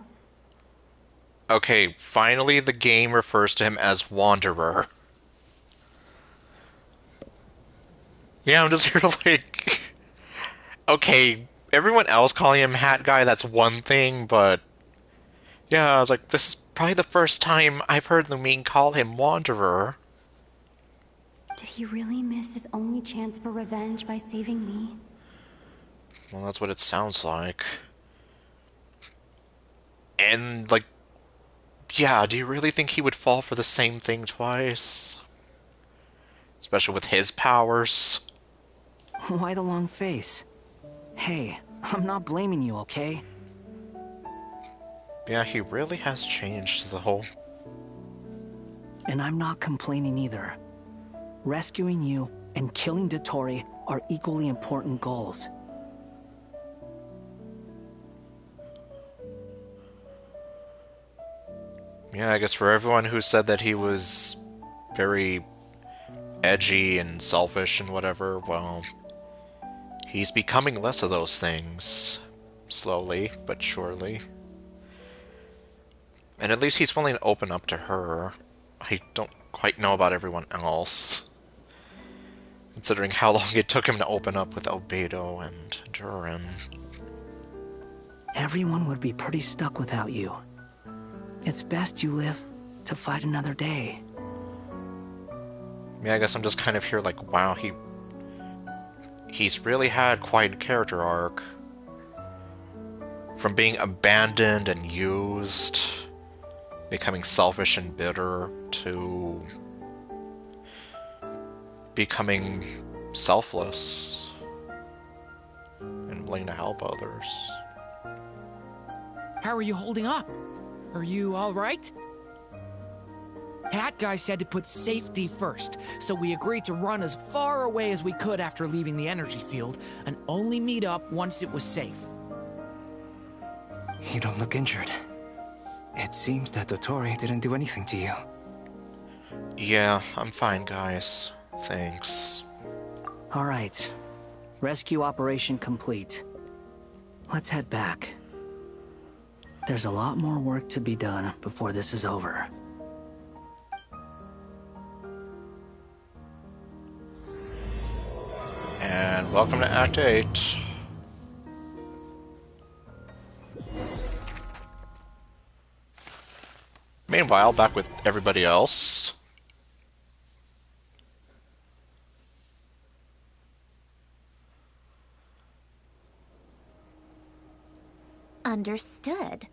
Okay, finally the game refers to him as Wanderer. Yeah, I'm just here like... Okay, everyone else calling him Hat Guy, that's one thing, but... Yeah, I was like, this is probably the first time I've heard Lumine call him Wanderer. Did he really miss his only chance for revenge by saving me? Well, that's what it sounds like. And, like, Yeah, do you really think he would fall for the same thing twice? Especially with his powers? Why the long face? Hey, I'm not blaming you, okay? Yeah, he really has changed the whole... And I'm not complaining either. Rescuing you and killing Dottore are equally important goals. Yeah, I guess for everyone who said that he was very edgy and selfish and whatever, well, he's becoming less of those things. Slowly, but surely. And at least he's willing to open up to her. I don't quite know about everyone else. Considering how long it took him to open up with Albedo and Durin. Everyone would be pretty stuck without you. It's best you live to fight another day. Yeah, I guess I'm just kind of here like, wow, he's really had quite a character arc. From being abandoned and used, becoming selfish and bitter, to becoming selfless and willing to help others. How are you holding up? Are you alright? Hat Guy said to put safety first, so we agreed to run as far away as we could after leaving the energy field, and only meet up once it was safe. You don't look injured. It seems that Dottore didn't do anything to you. Yeah, I'm fine, guys. Thanks. Alright. Rescue operation complete. Let's head back. There's a lot more work to be done before this is over. And welcome to Act 8. Meanwhile, back with everybody else. Understood.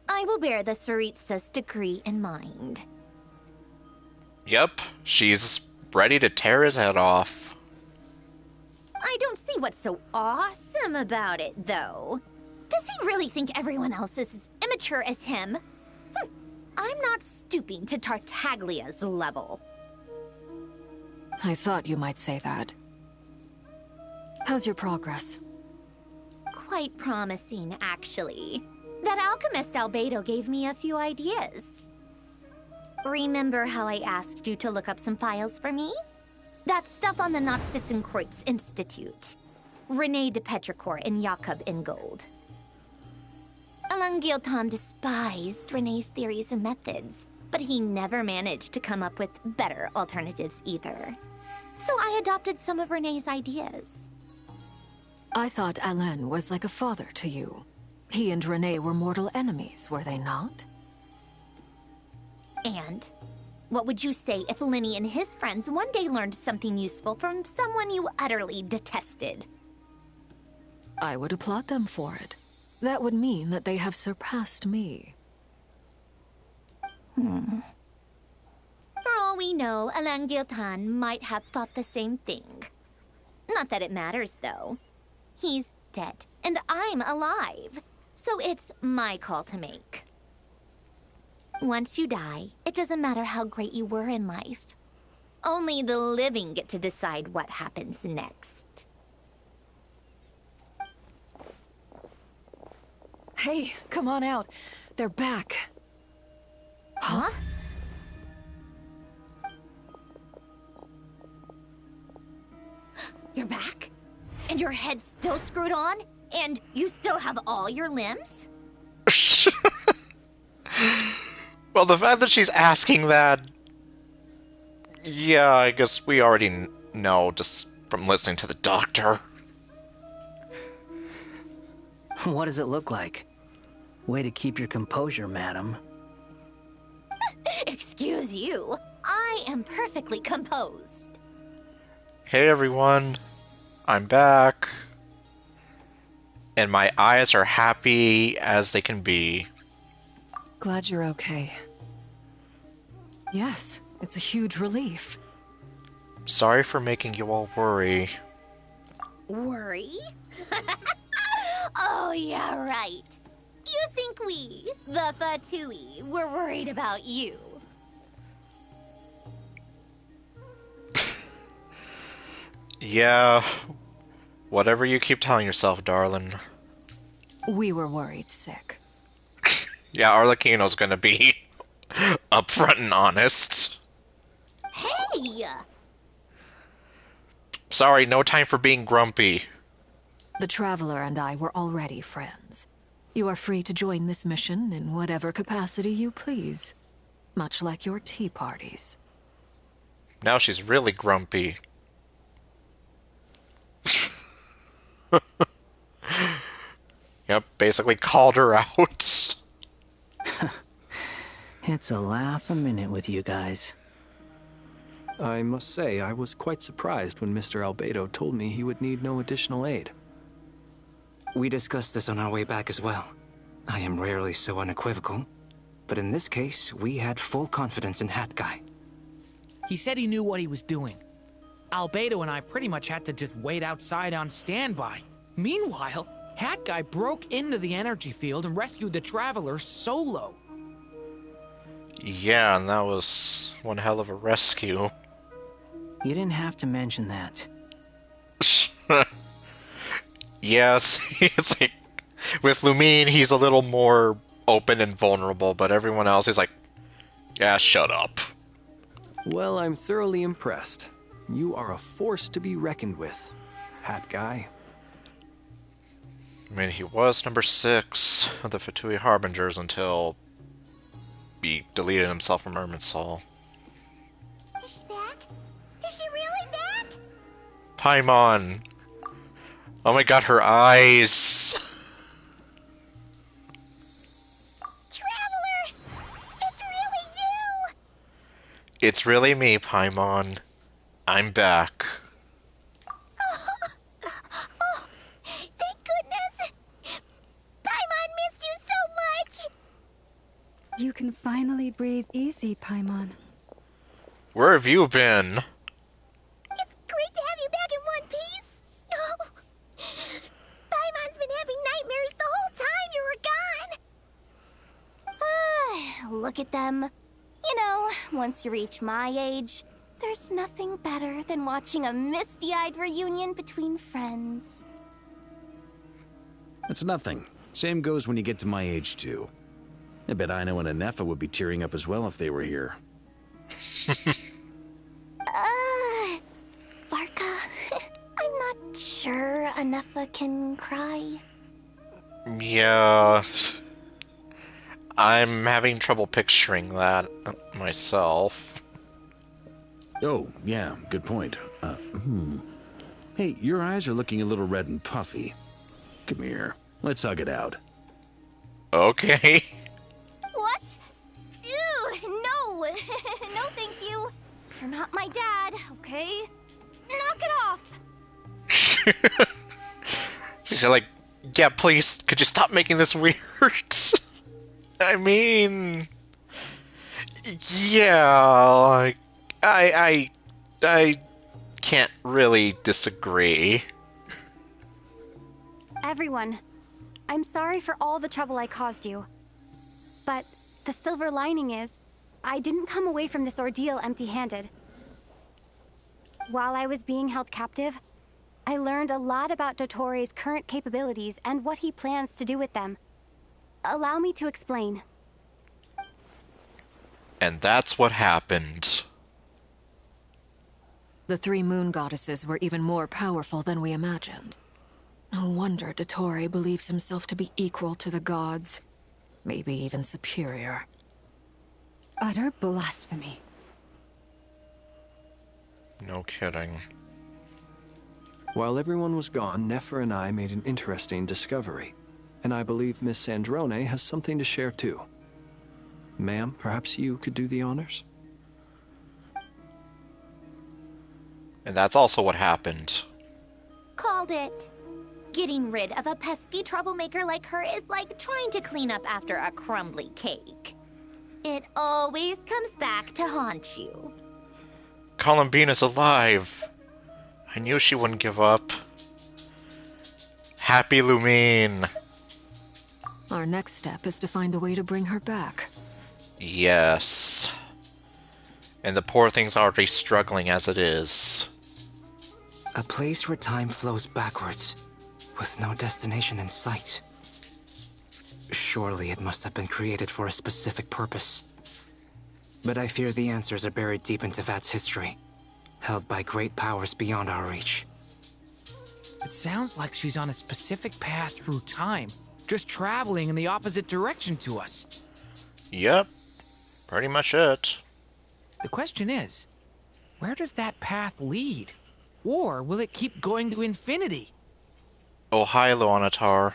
I will bear the Tsaritsa's decree in mind. Yep, she's ready to tear his head off. I don't see what's so awesome about it, though. Does he really think everyone else is as immature as him? I'm not stooping to Tartaglia's level. I thought you might say that. How's your progress? Quite promising, actually. That alchemist Albedo gave me a few ideas. Remember how I asked you to look up some files for me? That stuff on the Nazistenkreuz Institute. René de Petrichor and Jakob Ingold. Alain Guillotin despised René's theories and methods, but he never managed to come up with better alternatives either. So I adopted some of René's ideas. I thought Alain was like a father to you. He and René were mortal enemies, were they not? And what would you say if Lenny and his friends one day learned something useful from someone you utterly detested? I would applaud them for it. That would mean that they have surpassed me. For all we know, Alain Guillotin might have thought the same thing. Not that it matters, though. He's dead, and I'm alive. So it's my call to make. Once you die, it doesn't matter how great you were in life. Only the living get to decide what happens next. Hey, come on out. They're back. Huh? You're back? And your head's still screwed on? And you still have all your limbs? Well, the fact that she's asking that... Yeah, I guess we already know just from listening to the doctor. What does it look like? Way to keep your composure, madam. Excuse you. I am perfectly composed. Hey everyone, I'm back. And my eyes are happy as they can be. Glad you're okay. Yes, it's a huge relief. Sorry for making you all worry. Worry? Oh, yeah, right. You think we, the Fatui, were worried about you? Yeah, whatever you keep telling yourself, darling. We were worried sick. Yeah, Arlecchino's gonna be upfront and honest. Hey! Sorry, no time for being grumpy. The Traveler and I were already friends. You are free to join this mission in whatever capacity you please. Much like your tea parties. Now she's really grumpy. Yep, basically called her out. It's a laugh a minute with you guys. I must say, I was quite surprised when Mr. Albedo told me he would need no additional aid. We discussed this on our way back as well. I am rarely so unequivocal, but in this case, we had full confidence in Hat Guy. He said he knew what he was doing. Albedo and I pretty much had to just wait outside on standby. Meanwhile, Hat Guy broke into the energy field and rescued the Traveler solo. Yeah, and that was one hell of a rescue. You didn't have to mention that. Yes, it's like, with Lumine, he's a little more open and vulnerable, but everyone else is like, yeah, shut up. Well, I'm thoroughly impressed. You are a force to be reckoned with, Hat Guy. I mean, he was number 6 of the Fatui Harbingers until he deleted himself from Irminsul. Is she back? Is she really back? Paimon! Oh my god, her eyes! Traveler! It's really you! It's really me, Paimon. I'm back. Oh, thank goodness! Paimon missed you so much! You can finally breathe easy, Paimon. Where have you been? It's great to have you back in one piece! Oh, Paimon's been having nightmares the whole time you were gone! Look at them. You know, once you reach my age, there's nothing better than watching a misty-eyed reunion between friends. It's nothing. Same goes when you get to my age, too. I bet Ino and Anefa would be tearing up as well if they were here. Varka, I'm not sure Anefa can cry. Yeah. I'm having trouble picturing that myself. Oh, yeah, good point. Hey, your eyes are looking a little red and puffy. Come here. Let's hug it out. Okay. What? Ew, no! No, thank you. You're not my dad, okay? Knock it off! She's like, yeah, please, could you stop making this weird? I mean... Yeah, like, I can't really disagree. Everyone, I'm sorry for all the trouble I caused you. But the silver lining is, I didn't come away from this ordeal empty-handed. While I was being held captive, I learned a lot about Dottoro's current capabilities and what he plans to do with them. Allow me to explain. And that's what happened. The 3 moon goddesses were even more powerful than we imagined. No wonder Dottore believes himself to be equal to the gods. Maybe even superior. Utter blasphemy. No kidding. While everyone was gone, Nefer and I made an interesting discovery. And I believe Miss Sandrone has something to share too. Ma'am, perhaps you could do the honors? And that's also what happened. Called it. Getting rid of a pesky troublemaker like her is like trying to clean up after a crumbly cake. It always comes back to haunt you. Columbina's alive. I knew she wouldn't give up. Happy Lumine. Our next step is to find a way to bring her back. Yes. And the poor thing's already struggling as it is. A place where time flows backwards, with no destination in sight. Surely it must have been created for a specific purpose. But I fear the answers are buried deep in Tevat's history, held by great powers beyond our reach. It sounds like she's on a specific path through time, just traveling in the opposite direction to us. Yep, pretty much it. The question is, where does that path lead? Or will it keep going to infinity? Oh, hi, Loanatar.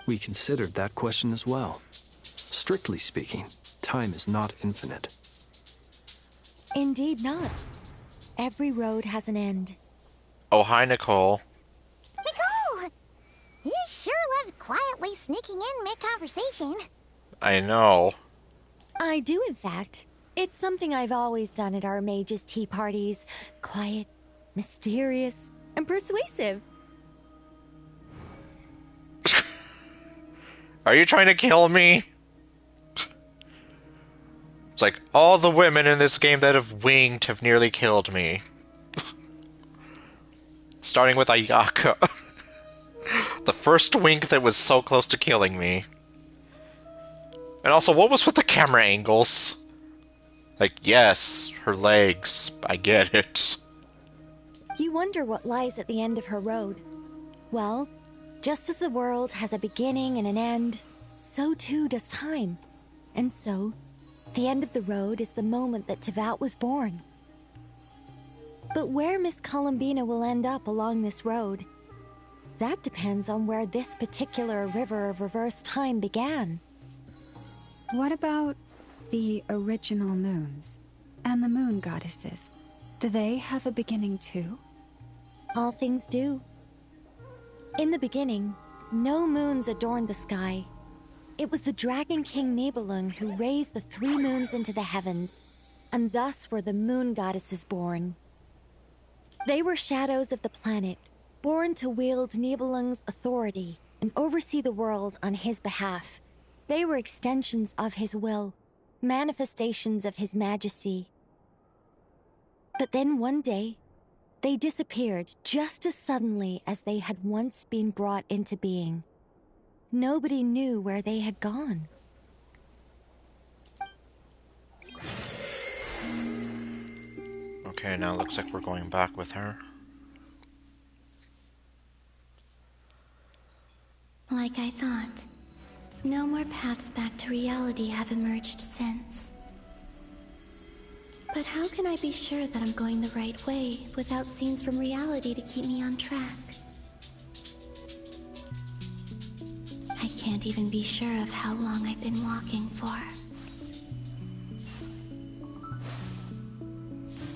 We considered that question as well. Strictly speaking, time is not infinite. Indeed not. Every road has an end. Oh, hi, Nicole. Nicole! You sure love quietly sneaking in mid-conversation. I know. I do, in fact. It's something I've always done at our mages' tea parties. Quiet, mysterious, and persuasive. Are you trying to kill me? It's like, all the women in this game that have winged have nearly killed me. Starting with Ayaka. The first wink that was so close to killing me. And also, what was with the camera angles? Like, yes, her legs. I get it. You wonder what lies at the end of her road. Well, just as the world has a beginning and an end, so too does time. And so, the end of the road is the moment that Tevat was born. But where Miss Columbina will end up along this road, that depends on where this particular river of reverse time began. What about the original moons and the moon goddesses? Do they have a beginning too? All things do. In the beginning, no moons adorned the sky. It was the Dragon King Nibelung who raised the 3 moons into the heavens, and thus were the moon goddesses born. They were shadows of the planet, born to wield Nibelung's authority and oversee the world on his behalf. They were extensions of his will, manifestations of his majesty. But then one day, they disappeared just as suddenly as they had once been brought into being. Nobody knew where they had gone. Okay, now it looks like we're going back with her. Like I thought, no more paths back to reality have emerged since. But how can I be sure that I'm going the right way without scenes from reality to keep me on track? I can't even be sure of how long I've been walking for.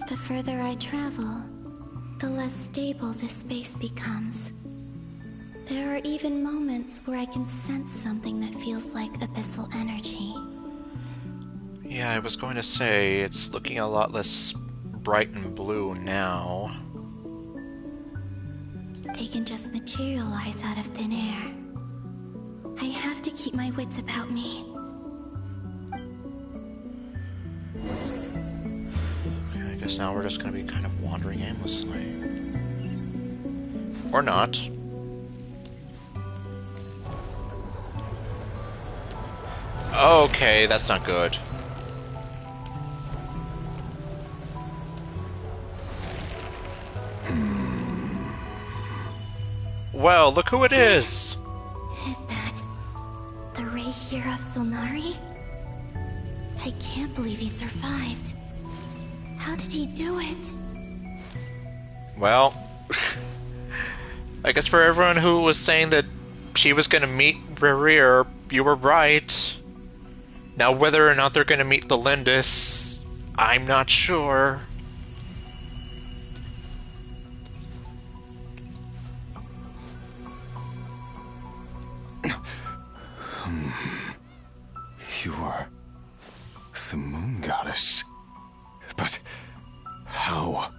The further I travel, the less stable this space becomes. There are even moments where I can sense something that feels like abyssal energy. Yeah, I was going to say, it's looking a lot less bright and blue now. They can just materialize out of thin air. I have to keep my wits about me. Okay, I guess now we're just going to be kind of wandering aimlessly. Or not. Okay, that's not good. Well, look who it is! Is that the Ray here of Solnari? I can't believe he survived. How did he do it? Well, I guess for everyone who was saying that she was gonna meet Rerir, you were right. Now whether or not they're gonna meet the Lindis, I'm not sure. You are The moon goddess. But how?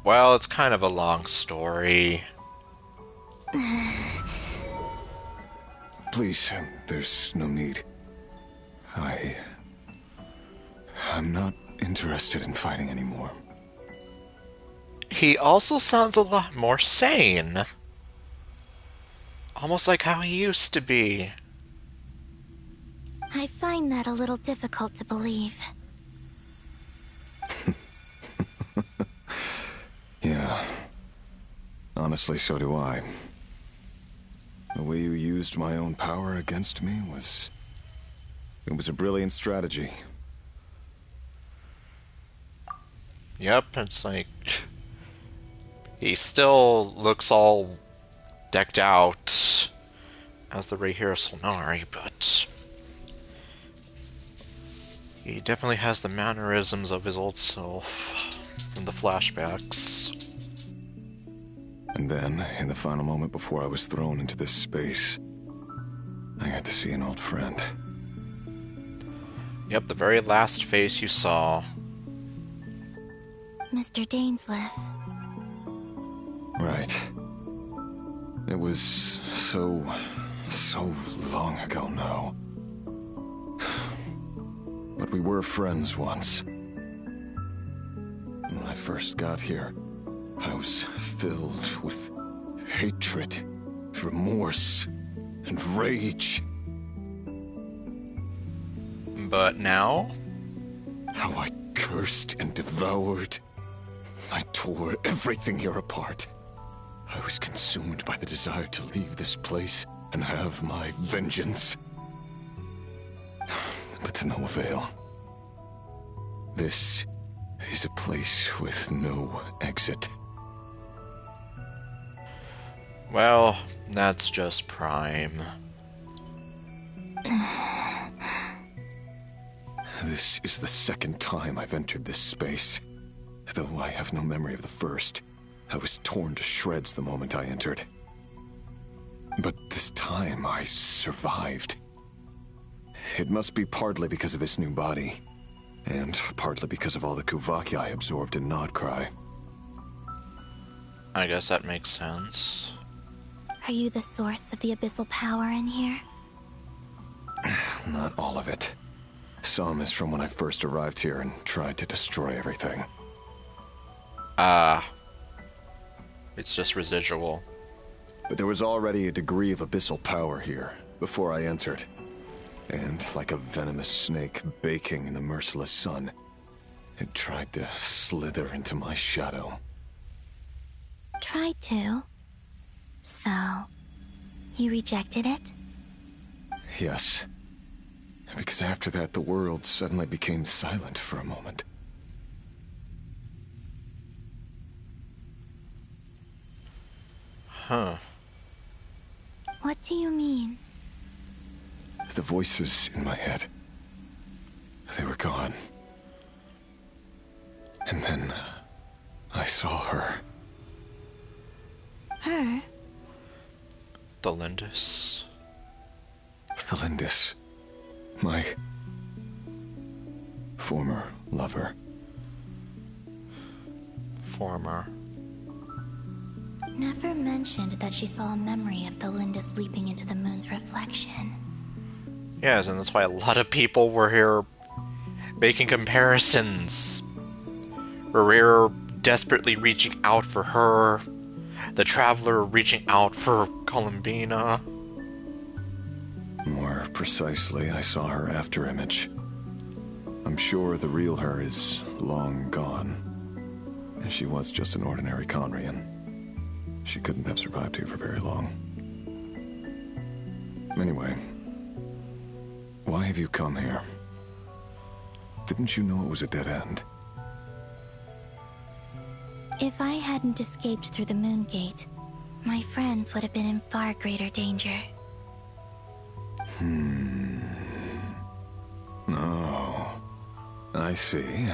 Well, it's kind of a long story. Please, there's no need. I'm not interested in fighting anymore. He also sounds a lot more sane. Almost like how he used to be. I find that a little difficult to believe. Yeah. Honestly, so do I. The way you used my own power against me was... It was a brilliant strategy. Yep, it's like... He still looks all decked out as the right hero Solnari, but... He definitely has the mannerisms of his old self from the flashbacks. And then, in the final moment before I was thrown into this space, I got to see an old friend. Yep, the very last face you saw. Mr. Dainsleif. Right. It was so long ago now. But we were friends once. When I first got here, I was filled with hatred, remorse, and rage. But now? How I cursed and devoured. I tore everything here apart. I was consumed by the desire to leave this place and have my vengeance. But to no avail. This is a place with no exit. Well, that's just Prime. This is the second time I've entered this space. Though I have no memory of the first. I was torn to shreds the moment I entered. But this time I survived. It must be partly because of this new body, and partly because of all the Kuvaki I absorbed in Nodcry. I guess that makes sense. Are you the source of the abyssal power in here? Not all of it. Some is from when I first arrived here and tried to destroy everything. It's just residual. But there was already a degree of abyssal power here before I entered. And like a venomous snake baking in the merciless sun, it tried to slither into my shadow. Tried to? So, you rejected it? Yes. Because after that, the world suddenly became silent for a moment. Huh. What do you mean? The voices in my head, they were gone. And then I saw her. Her? The Lindis. The Lindis. My former lover. Former. Never mentioned that she saw a memory of the Lindis leaping into the moon's reflection. Yes, and that's why a lot of people were here making comparisons. Rhaegar desperately reaching out for her, the Traveler reaching out for Columbina. More precisely, I saw her afterimage. I'm sure the real her is long gone. And she was just an ordinary Conrian. She couldn't have survived here for very long. Anyway, why have you come here? Didn't you know it was a dead end? If I hadn't escaped through the moon gate, my friends would have been in far greater danger. Oh, I see.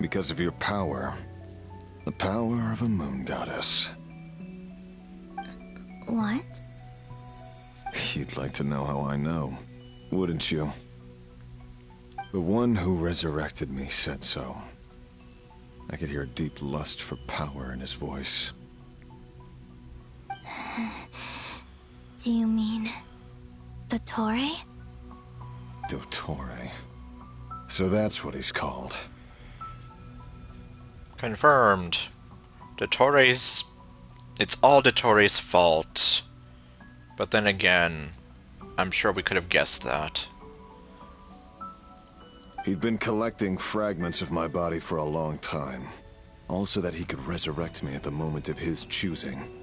Because of your power. The power of a moon goddess. What? You'd like to know how I know, wouldn't you? The one who resurrected me said so. I could hear a deep lust for power in his voice. Do you mean... Dottore? Dottore. So that's what he's called. Confirmed. Dottore's... It's all Dottore's fault. But then again, I'm sure we could have guessed that. He'd been collecting fragments of my body for a long time. All so that he could resurrect me at the moment of his choosing.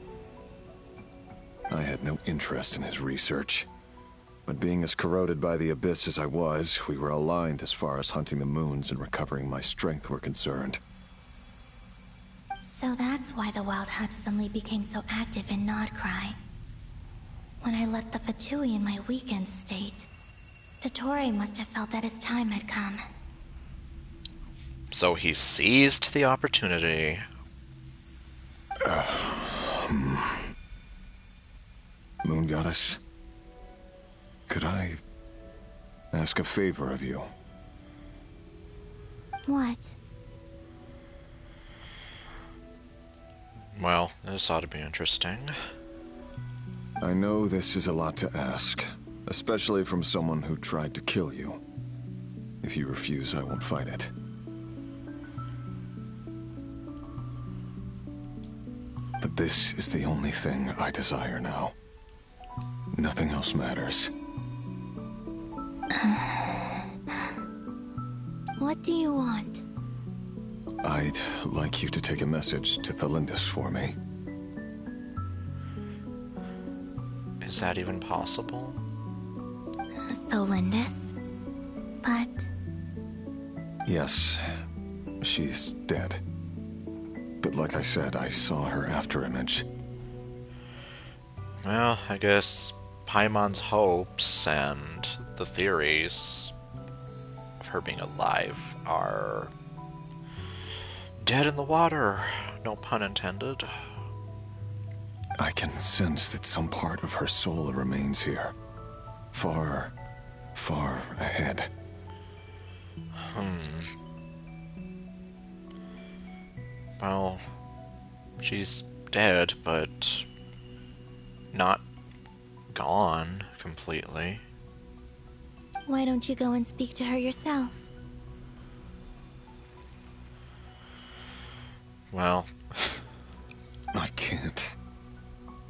I had no interest in his research. But being as corroded by the Abyss as I was, we were aligned as far as hunting the moons and recovering my strength were concerned. So that's why the Wild Hunt suddenly became so active in Nodcry. When I left the Fatui in my weakened state, Dottore must have felt that his time had come. So he seized the opportunity. Moon Goddess, could I ask a favor of you? What? Well, this ought to be interesting. I know this is a lot to ask, especially from someone who tried to kill you. If you refuse, I won't fight it. But this is the only thing I desire now. Nothing else matters. What do you want? I'd like you to take a message to Thelindis for me. Is that even possible? Thelindis? But... Yes, she's dead. But like I said, I saw her afterimage. Well, I guess Paimon's hopes and the theories of her being alive are dead in the water. No pun intended. I can sense that some part of her soul remains here. Far, far ahead. Well, she's dead, but not gone completely. Why don't you go and speak to her yourself? Well... I can't.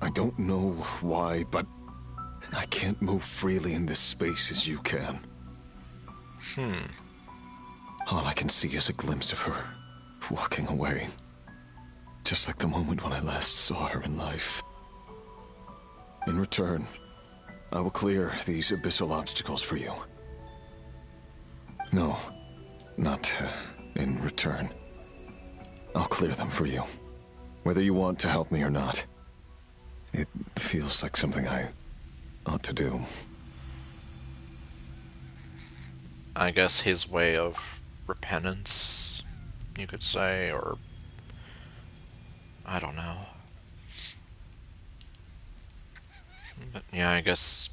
I don't know why, but I can't move freely in this space as you can. All I can see is a glimpse of her, walking away. Just like the moment when I last saw her in life. In return, I will clear these abyssal obstacles for you. No, not in return. I'll clear them for you, whether you want to help me or not. It feels like something I ought to do. I guess his way of repentance, you could say, or... I don't know. But yeah, I guess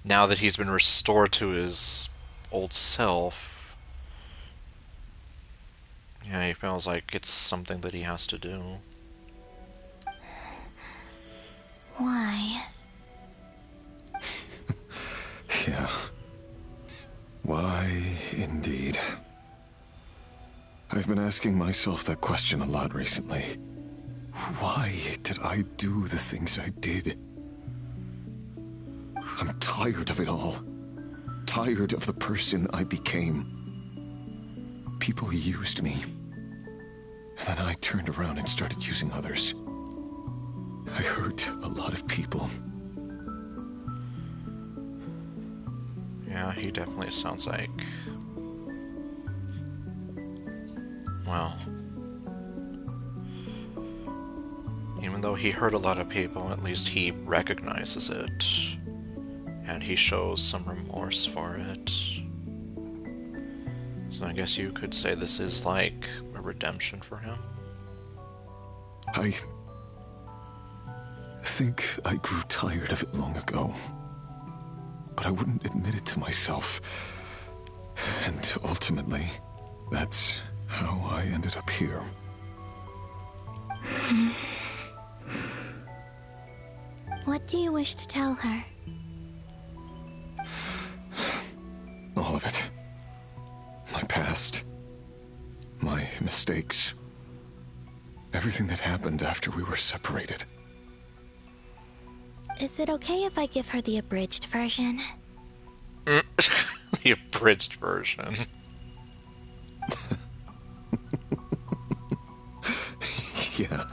now that he's been restored to his old self, yeah, he feels like it's something that he has to do. Why? Yeah. Why, indeed. I've been asking myself that question a lot recently. Why did I do the things I did? I'm tired of it all. Tired of the person I became. People used me. And then I turned around and started using others. I hurt a lot of people. Yeah, he definitely sounds like... well... even though he hurt a lot of people, at least he recognizes it. And he shows some remorse for it. So I guess you could say this is like a redemption for him. I think I grew tired of it long ago. But I wouldn't admit it to myself. And ultimately, that's how I ended up here. What do you wish to tell her? All of it. My past. My mistakes. Everything that happened after we were separated. Is it okay if I give her the abridged version? The abridged version. Yeah,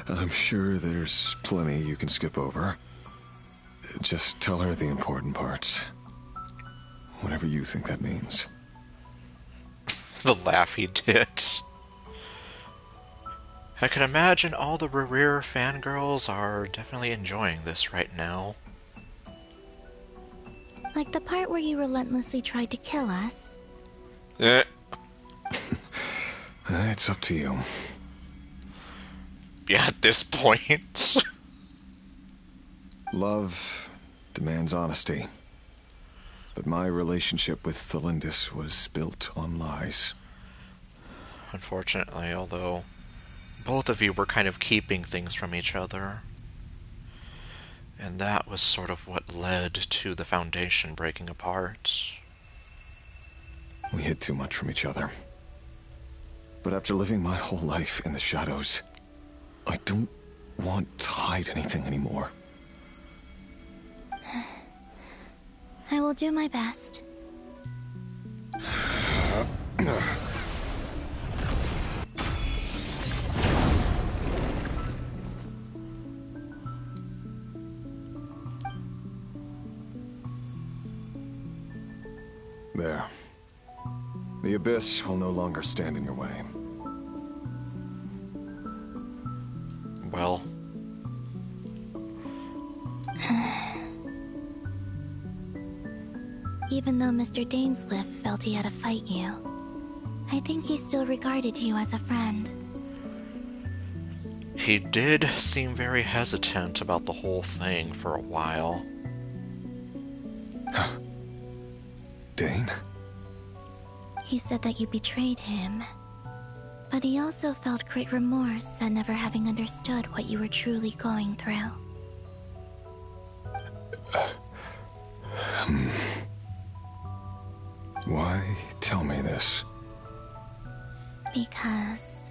I'm sure there's plenty you can skip over. Just tell her the important parts. Whatever you think that means. The laugh he did. I can imagine all the Rerear fangirls are definitely enjoying this right now. Like the part where you relentlessly tried to kill us? It's up to you. Yeah, at this point. Love demands honesty. But my relationship with Thelindis was built on lies. Unfortunately, although both of you were kind of keeping things from each other. And that was sort of what led to the Foundation breaking apart. We hid too much from each other. But after living my whole life in the shadows, I don't want to hide anything anymore. I will do my best. There. The Abyss will no longer stand in your way. Well. Even though Mr. Dainsliff felt he had to fight you, I think he still regarded you as a friend. He did seem very hesitant about the whole thing for a while. Dane? He said that you betrayed him, but he also felt great remorse at never having understood what you were truly going through. Why tell me this? Because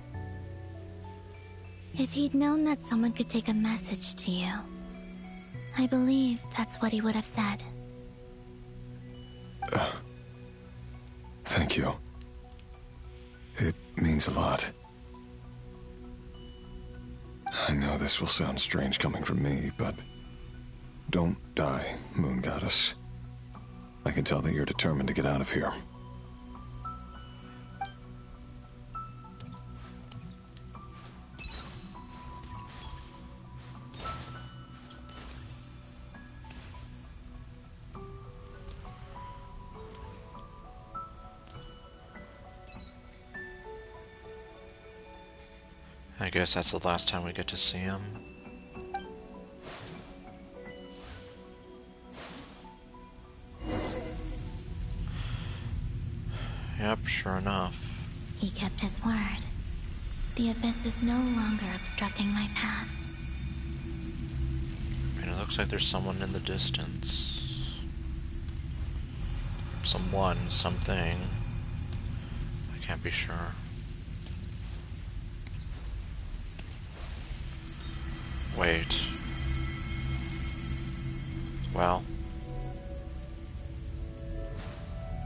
if he'd known that someone could take a message to you, I believe that's what he would have said. Thank you. It means a lot. I know this will sound strange coming from me, but don't die, Moon Goddess. I can tell that you're determined to get out of here. I guess that's the last time we get to see him. Yep, sure enough. He kept his word. The Abyss is no longer obstructing my path. And it looks like there's someone in the distance. Someone, something. I can't be sure. Wait. Well.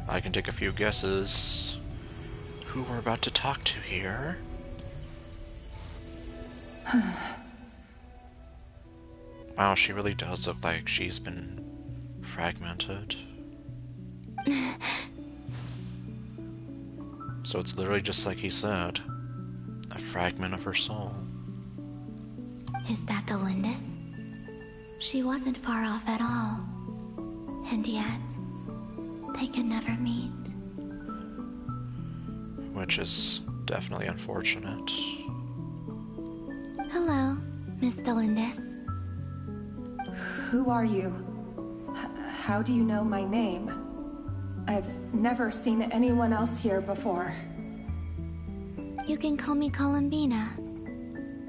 I can take a few guesses who we're about to talk to here. Wow, she really does look like she's been fragmented. So it's literally just like he said. A fragment of her soul. Is that the Lindis? She wasn't far off at all. And yet, they can never meet. Which is definitely unfortunate. Hello, Miss Thelindis. Who are you? How do you know my name? I've never seen anyone else here before. You can call me Columbina.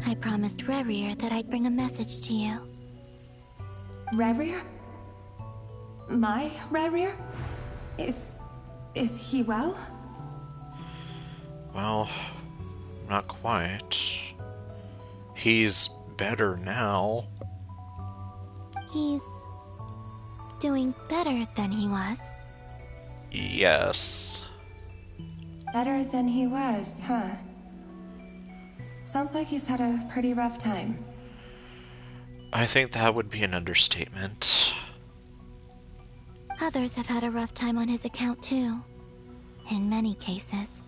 I promised Rerir that I'd bring a message to you. Rerir? My Rerir? Is he well? Well, not quite. He's better now. He's doing better than he was. Yes. Better than he was, huh? Sounds like he's had a pretty rough time. I think that would be an understatement. Others have had a rough time on his account too. In many cases,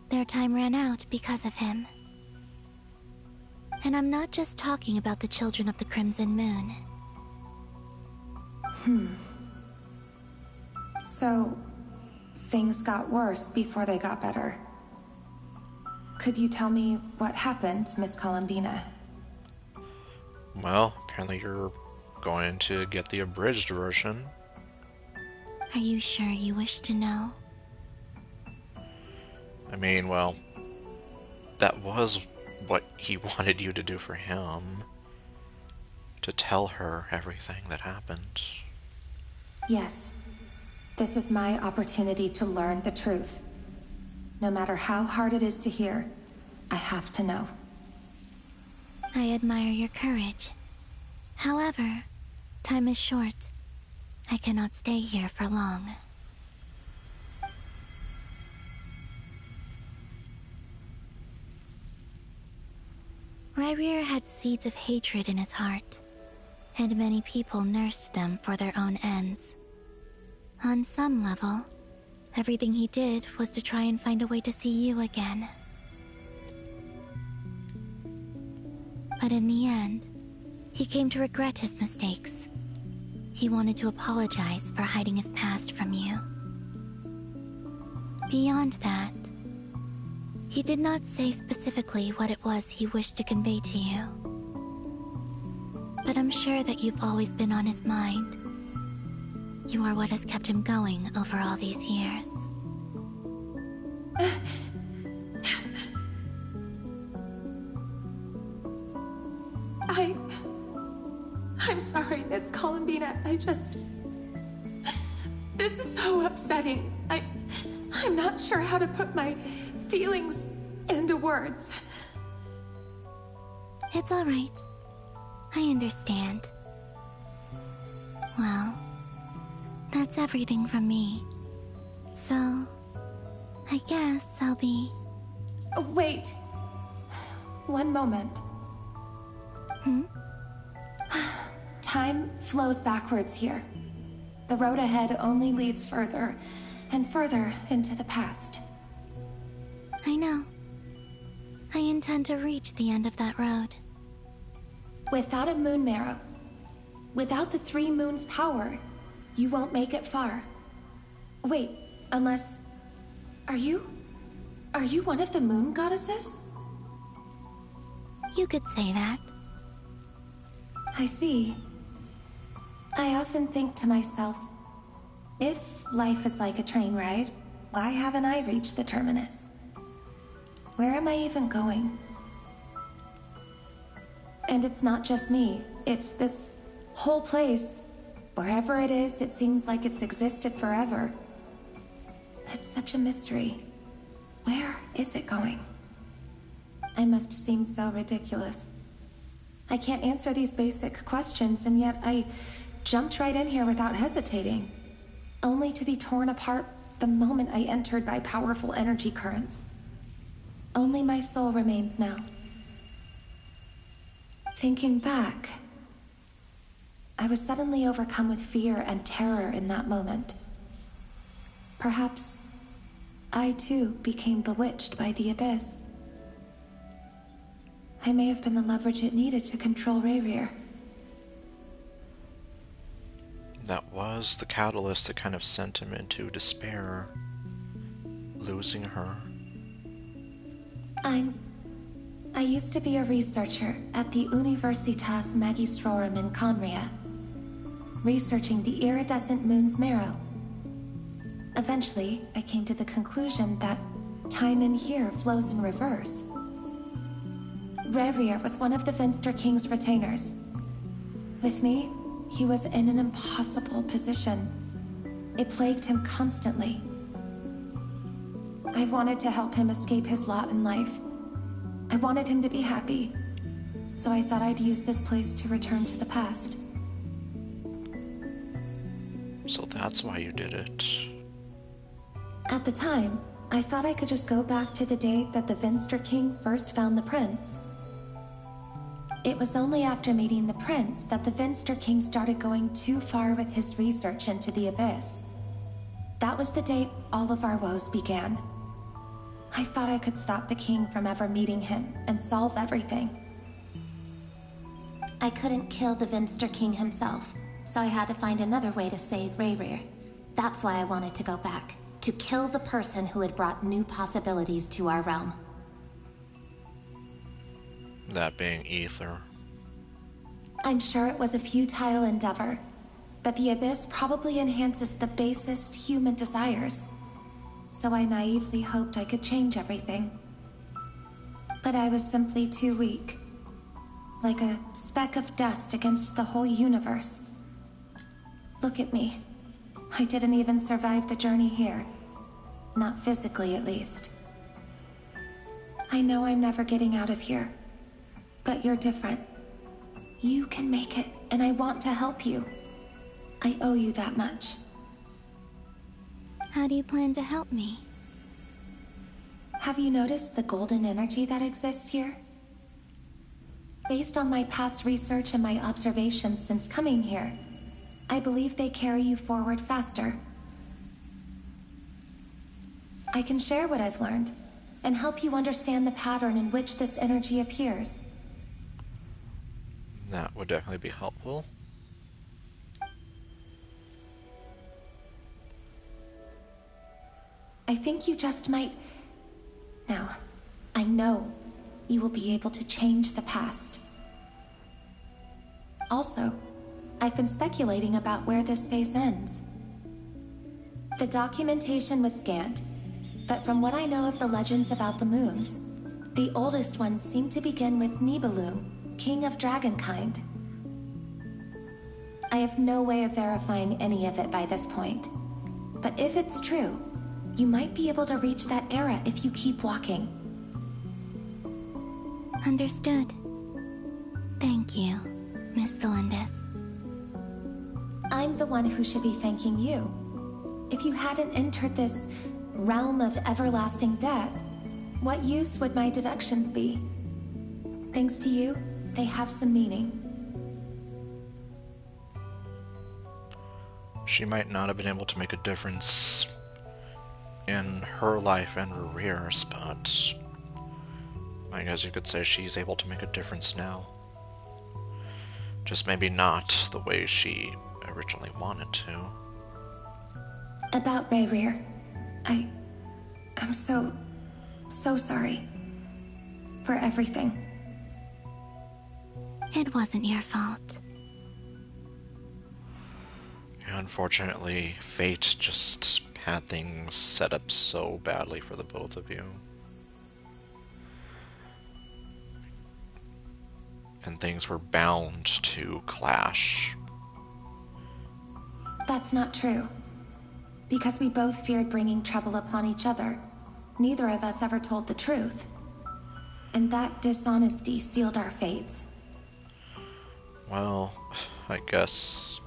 their time ran out because of him. And I'm not just talking about the children of the Crimson Moon. So, things got worse before they got better. Could you tell me what happened, Miss Columbina? Well, apparently you're going to get the abridged version. Are you sure you wish to know? I mean, well, that was what he wanted you to do for him. To tell her everything that happened. Yes. This is my opportunity to learn the truth. No matter how hard it is to hear, I have to know. I admire your courage. However, time is short. I cannot stay here for long. Rerir had seeds of hatred in his heart, and many people nursed them for their own ends. On some level, everything he did was to try and find a way to see you again. But in the end, he came to regret his mistakes. He wanted to apologize for hiding his past from you. Beyond that, he did not say specifically what it was he wished to convey to you. But I'm sure that you've always been on his mind. You are what has kept him going over all these years. I'm sorry, Miss Columbina. This is so upsetting. I'm not sure how to put my feelings into words. It's all right. I understand. Well, that's everything from me. So, I guess I'll be... Wait. One moment. Time flows backwards here. The road ahead only leads further and further into the past. I know. I intend to reach the end of that road. Without a moon marrow, without the 3 moons' power, you won't make it far. Wait, unless... Are you one of the moon goddesses? You could say that. I see. I often think to myself, if life is like a train ride, why haven't I reached the terminus? Where am I even going? And it's not just me, it's this whole place. Wherever it is, it seems like it's existed forever. It's such a mystery. Where is it going? I must seem so ridiculous. I can't answer these basic questions, and yet I jumped right in here without hesitating, only to be torn apart the moment I entered by powerful energy currents. Only my soul remains now. Thinking back, I was suddenly overcome with fear and terror in that moment. Perhaps I too became bewitched by the abyss. I may have been the leverage it needed to control Rerir. That was the catalyst that kind of sent him into despair. Losing her. I used to be a researcher at the Universitas Magistrorum in Conria, researching the iridescent moon's marrow. Eventually, I came to the conclusion that time in here flows in reverse. Rerir was one of the Finster King's retainers. With me, he was in an impossible position. It plagued him constantly. I wanted to help him escape his lot in life. I wanted him to be happy, so I thought I'd use this place to return to the past. So that's why you did it. At the time, I thought I could just go back to the day that the Finster King first found the prince. It was only after meeting the prince that the Finster King started going too far with his research into the abyss. That was the day all of our woes began. I thought I could stop the king from ever meeting him and solve everything. I couldn't kill the Finster King himself, so I had to find another way to save Rerir. That's why I wanted to go back, to kill the person who had brought new possibilities to our realm. That being Ether. I'm sure it was a futile endeavor, but the abyss probably enhances the basest human desires. So I naively hoped I could change everything. But I was simply too weak. Like a speck of dust against the whole universe. Look at me. I didn't even survive the journey here. Not physically, at least. I know I'm never getting out of here. But you're different. You can make it, and I want to help you. I owe you that much. How do you plan to help me? Have you noticed the golden energy that exists here? Based on my past research and my observations since coming here, I believe they carry you forward faster. I can share what I've learned, and help you understand the pattern in which this energy appears. That would definitely be helpful. I think you just might... Now, I know you will be able to change the past. Also, I've been speculating about where this space ends. The documentation was scanned, but from what I know of the legends about the moons, the oldest ones seem to begin with Nibelung, king of dragonkind. I have no way of verifying any of it by this point, but if it's true, you might be able to reach that era if you keep walking. Understood. Thank you, Miss Thelindis. I'm the one who should be thanking you. If you hadn't entered this realm of everlasting death, what use would my deductions be? Thanks to you, they have some meaning. She might not have been able to make a difference in her life and Rerir's, but I guess you could say she's able to make a difference now. Just maybe not the way she originally wanted to. About Rerir, I'm so sorry. For everything. It wasn't your fault. Unfortunately, fate just had things set up so badly for the both of you. And things were bound to clash. That's not true. Because we both feared bringing trouble upon each other, neither of us ever told the truth. And that dishonesty sealed our fates. Well, I guess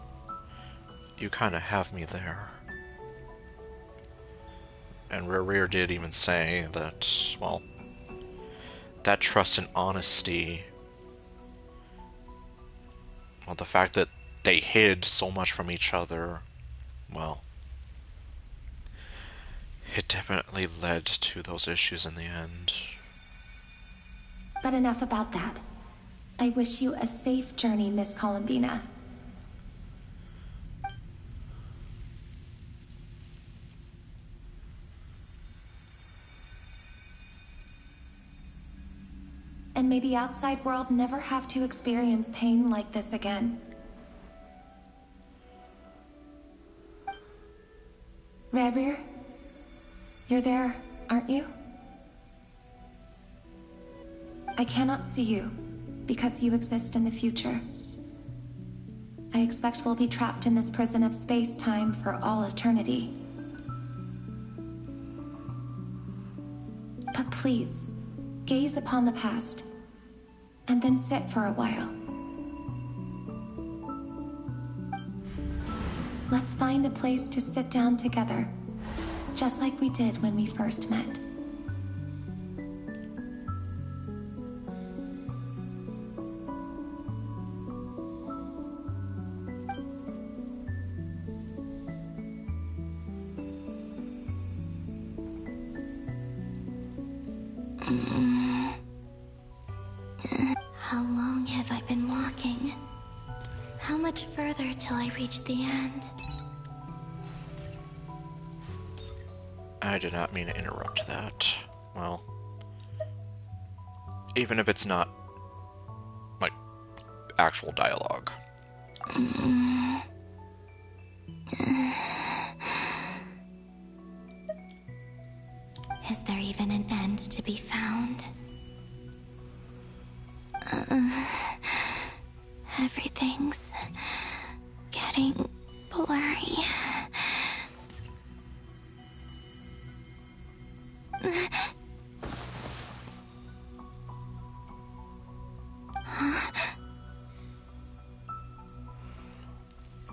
you kind of have me there. And Rerir did even say that, well, that trust and honesty, well, the fact that they hid so much from each other, well, it definitely led to those issues in the end. But enough about that. I wish you a safe journey, Miss Columbina. And may the outside world never have to experience pain like this again. Revir? You're there, aren't you? I cannot see you, because you exist in the future. I expect we'll be trapped in this prison of space-time for all eternity. But please, gaze upon the past, and then sit for a while. Let's find a place to sit down together, just like we did when we first met. How long have I been walking? How much further till I reach the end? I did not mean to interrupt that. Well, even if it's not, like, actual dialogue. Is there even an end to be found? Everything's getting blurry.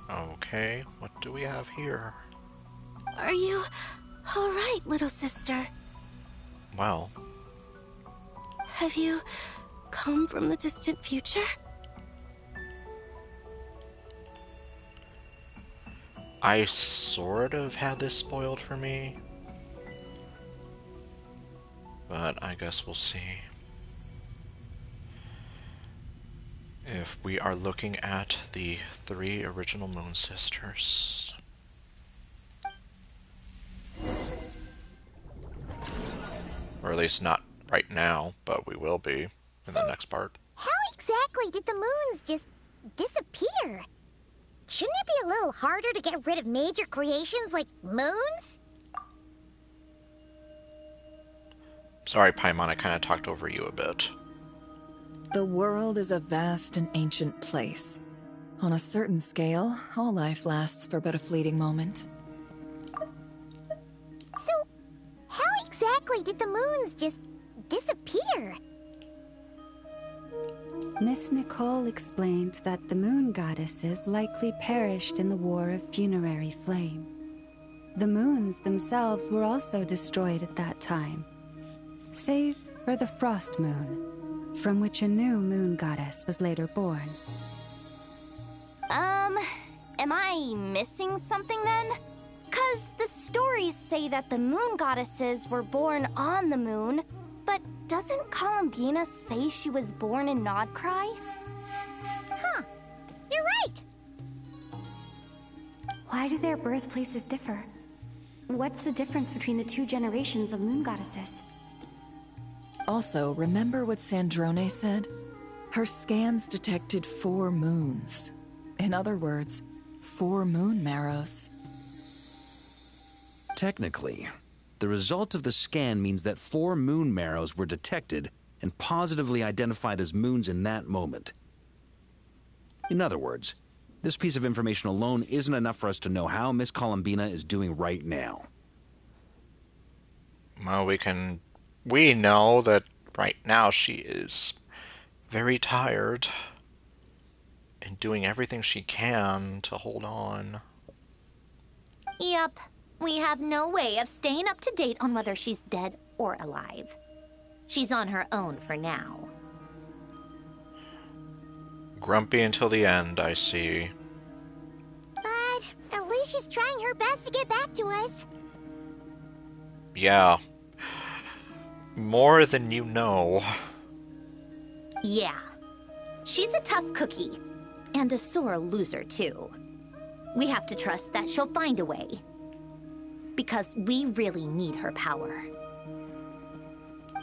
Okay, what do we have here? Are you all right, little sister? Well, Have you come from the distant future? I sort of had this spoiled for me, but I guess we'll see. If we are looking at the 3 original Moon Sisters. Or at least not right now, but we will be in the next part. How exactly did the moons just disappear? Shouldn't it be a little harder to get rid of major creations like moons? Sorry, Paimon, I kind of talked over you a bit. The world is a vast and ancient place. On a certain scale, all life lasts for but a fleeting moment. So, how exactly did the moons just disappear? Miss Nicole explained that the moon goddesses likely perished in the War of Funerary Flame. The moons themselves were also destroyed at that time, save for the Frost Moon, from which a new moon goddess was later born. Am I missing something then? 'Cause the stories say that the moon goddesses were born on the moon, but doesn't Columbina say she was born in Nodcry? Huh, you're right! Why do their birthplaces differ? What's the difference between the 2 generations of moon goddesses? Also, remember what Sandrone said? Her scans detected 4 moons. In other words, 4 moon marrows. Technically, the result of the scan means that 4 moon marrows were detected and positively identified as moons in that moment. In other words, this piece of information alone isn't enough for us to know how Miss Columbina is doing right now. Well, we know that right now she is very tired and doing everything she can to hold on. Yep. We have no way of staying up to date on whether she's dead or alive. She's on her own for now. Grumpy until the end, I see. But at least she's trying her best to get back to us. Yeah. More than you know. Yeah. She's a tough cookie. And a sore loser, too. We have to trust that she'll find a way. Because we really need her power.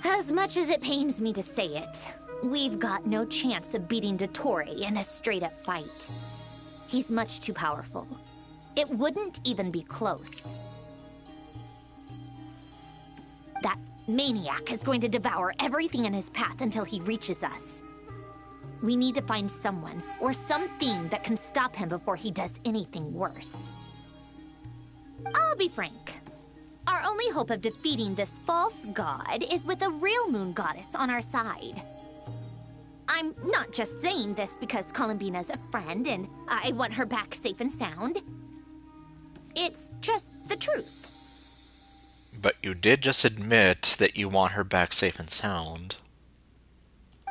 As much as it pains me to say it, we've got no chance of beating Dottore in a straight-up fight. He's much too powerful. It wouldn't even be close. That maniac is going to devour everything in his path until he reaches us. We need to find someone or something that can stop him before he does anything worse. I'll be frank. Our only hope of defeating this false god is with a real moon goddess on our side. I'm not just saying this because Columbina's a friend and I want her back safe and sound. It's just the truth. But you did just admit that you want her back safe and sound.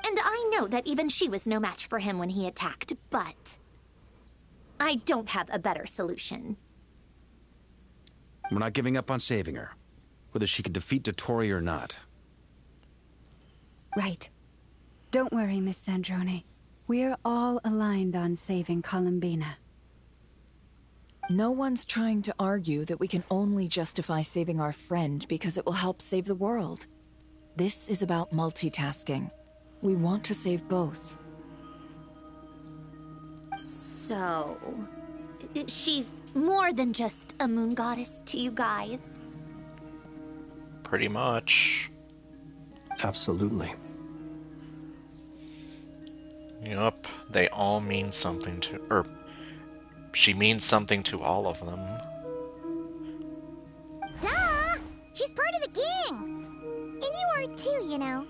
And I know that even she was no match for him when he attacked, but I don't have a better solution. We're not giving up on saving her, whether she can defeat Dottore or not. Right. Don't worry, Miss Sandrone. We're all aligned on saving Columbina. No one's trying to argue that we can only justify saving our friend because it will help save the world. This is about multitasking. We want to save both. So, she's more than just a moon goddess to you guys? Pretty much. Absolutely. Yup, they all mean something to... she means something to all of them. Duh! She's part of the gang! And you are too, you know.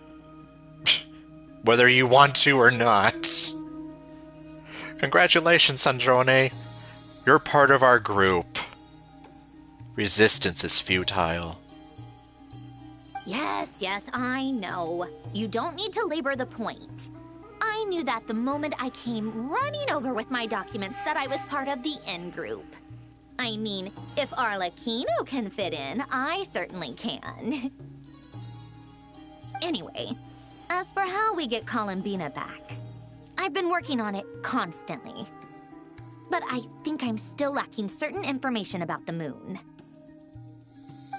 Whether you want to or not. Congratulations, Sandrone. You're part of our group. Resistance is futile. Yes, I know. You don't need to labor the point. I knew that the moment I came running over with my documents that I was part of the in-group. I mean, if Arlecchino can fit in, I certainly can. Anyway, as for how we get Columbina back, I've been working on it constantly. But I think I'm still lacking certain information about the moon.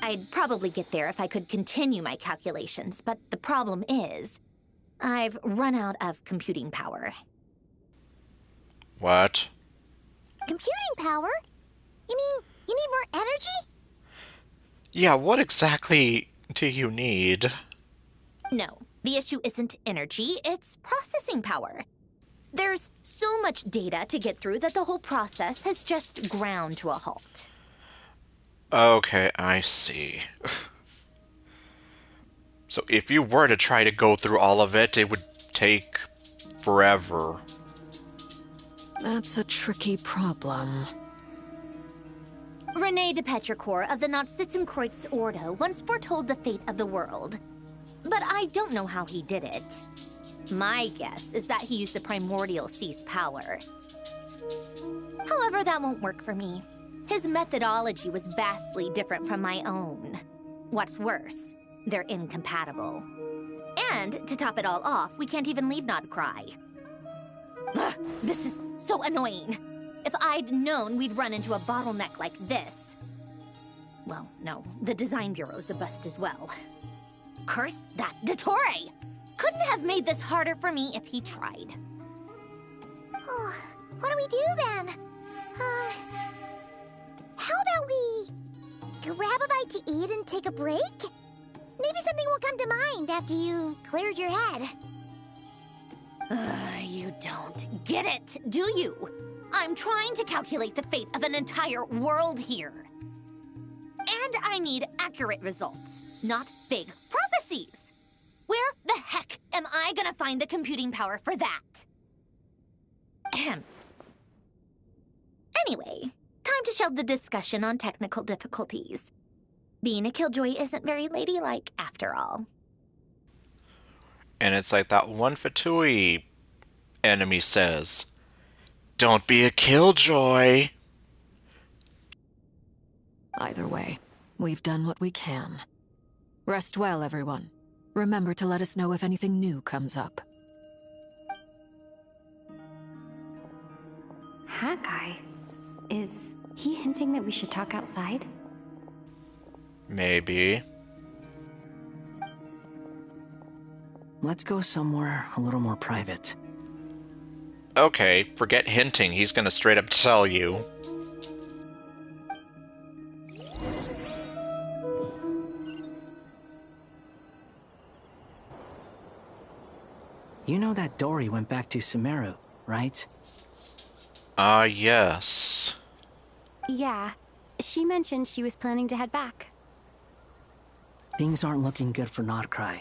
I'd probably get there if I could continue my calculations, but the problem is, I've run out of computing power. What? Computing power? You mean you need more energy? Yeah, what exactly do you need? No, the issue isn't energy, it's processing power. There's so much data to get through that the whole process has just ground to a halt. Okay, I see. So if you were to try to go through all of it, it would take forever. That's a tricky problem. René de Petrichor of the Nazissenkreuz Ordo once foretold the fate of the world. But I don't know how he did it. My guess is that he used the primordial sea's power. However, that won't work for me. His methodology was vastly different from my own. What's worse, they're incompatible. And, to top it all off, we can't even leave Nodcry. Ugh, this is so annoying. If I'd known we'd run into a bottleneck like this... Well, no, the design bureau's a bust as well. Curse that Dottore! Couldn't have made this harder for me if he tried. Oh, what do we do then? How about we grab a bite to eat and take a break? Maybe something will come to mind after you've cleared your head. You don't get it, do you? I'm trying to calculate the fate of an entire world here. And I need accurate results, not big prophecies. Where the heck am I gonna find the computing power for that? Ahem. Anyway, time to shelve the discussion on technical difficulties. Being a killjoy isn't very ladylike, after all. And it's like that one Fatui enemy says, "Don't be a killjoy." Either way, we've done what we can. Rest well, everyone. Remember to let us know if anything new comes up. Hawkeye? Is he hinting that we should talk outside? Maybe. Let's go somewhere a little more private. Okay, forget hinting. He's gonna straight up tell you. You know that Dory went back to Sumeru, right? Yes. Yeah, she mentioned she was planning to head back. Things aren't looking good for Notcry.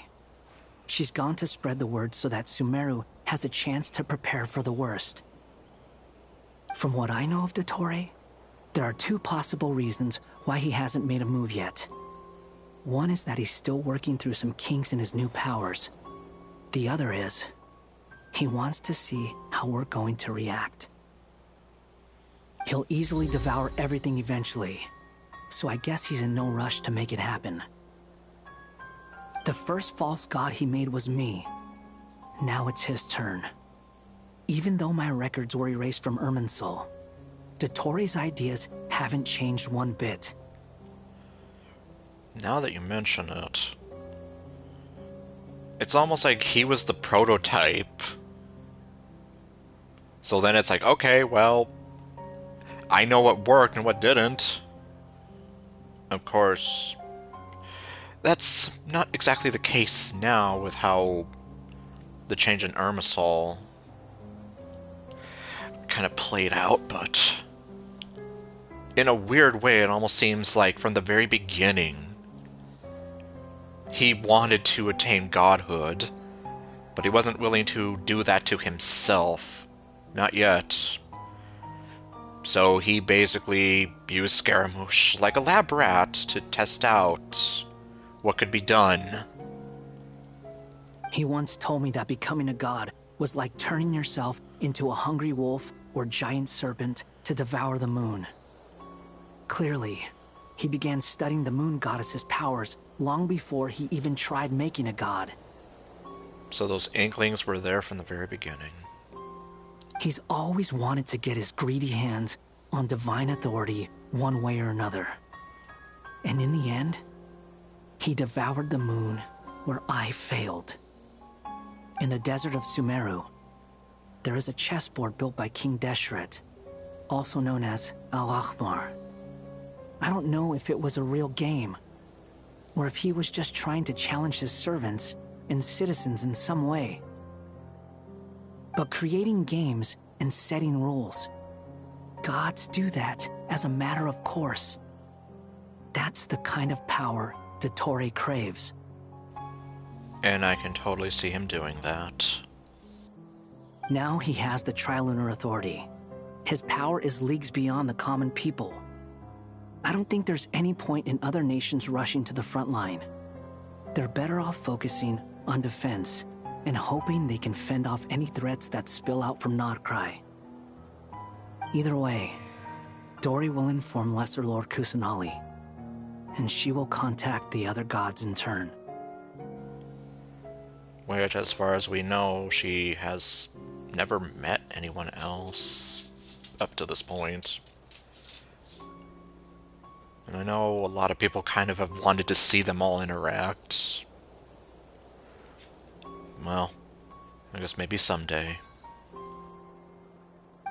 She's gone to spread the word so that Sumeru has a chance to prepare for the worst. From what I know of Dottore, there are two possible reasons why he hasn't made a move yet. One is that he's still working through some kinks in his new powers. The other is, he wants to see how we're going to react. He'll easily devour everything eventually, so I guess he's in no rush to make it happen. The first false god he made was me. Now it's his turn. Even though my records were erased from Irminsul, Dottore's ideas haven't changed one bit. Now that you mention it, it's almost like he was the prototype. So then it's like, okay, well, I know what worked and what didn't. Of course, that's not exactly the case now with how the change in Irminsul kind of played out, but in a weird way, it almost seems like from the very beginning, he wanted to attain godhood, but he wasn't willing to do that to himself. Not yet. So he basically used Scaramouche like a lab rat to test out what could be done. He once told me that becoming a god was like turning yourself into a hungry wolf or giant serpent to devour the moon. Clearly, he began studying the moon goddess's powers long before he even tried making a god. So those inklings were there from the very beginning. He's always wanted to get his greedy hands on divine authority one way or another. And in the end, he devoured the moon where I failed. In the desert of Sumeru, there is a chessboard built by King Deshret, also known as Al-Ahmar. I don't know if it was a real game, or if he was just trying to challenge his servants and citizens in some way. But creating games and setting rules, gods do that as a matter of course. That's the kind of power Dottore craves. And I can totally see him doing that. Now he has the Trilunar Authority. His power is leagues beyond the common people. I don't think there's any point in other nations rushing to the front line. They're better off focusing on defense and hoping they can fend off any threats that spill out from Notcry. Either way, Dory will inform Lesser Lord Kusanali, and she will contact the other gods in turn. Which, as far as we know, she has never met anyone else up to this point. And I know a lot of people kind of have wanted to see them all interact. Well, I guess maybe someday.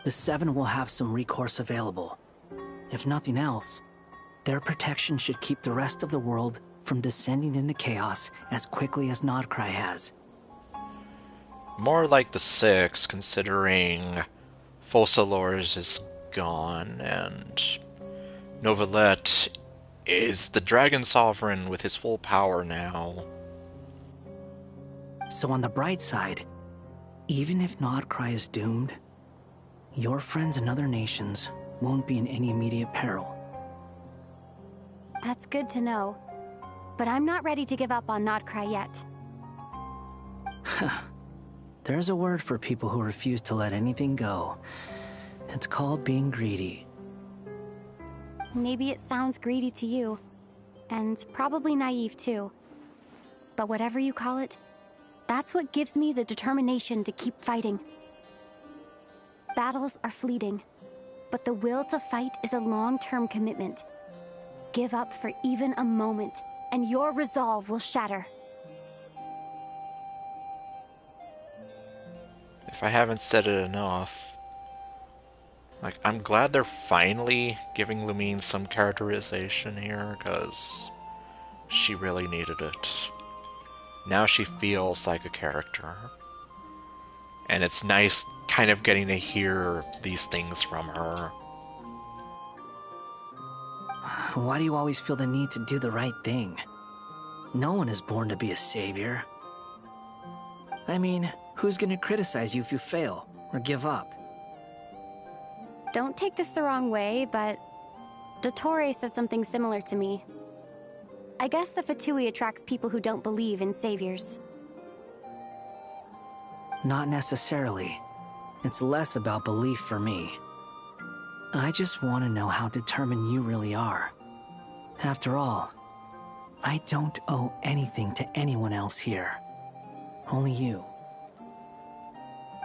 The Seven will have some recourse available. If nothing else, their protection should keep the rest of the world from descending into chaos as quickly as Notcry has. More like the Six, considering Focalors is gone, and Novelet is the Dragon Sovereign with his full power now. So on the bright side, even if Notcry is doomed, your friends in other nations won't be in any immediate peril. That's good to know. But I'm not ready to give up on Notcry yet. There's a word for people who refuse to let anything go. It's called being greedy. Maybe it sounds greedy to you, and probably naive too. But whatever you call it, that's what gives me the determination to keep fighting. Battles are fleeting, but the will to fight is a long-term commitment. Give up for even a moment, and your resolve will shatter. If I haven't said it enough, like, I'm glad they're finally giving Lumine some characterization here, because she really needed it. Now she feels like a character. And it's nice kind of getting to hear these things from her. Why do you always feel the need to do the right thing? No one is born to be a savior. I mean, who's gonna criticize you if you fail or give up? Don't take this the wrong way, but Dottore said something similar to me. I guess the Fatui attracts people who don't believe in saviors. Not necessarily. It's less about belief for me. I just want to know how determined you really are. After all, I don't owe anything to anyone else here. Only you.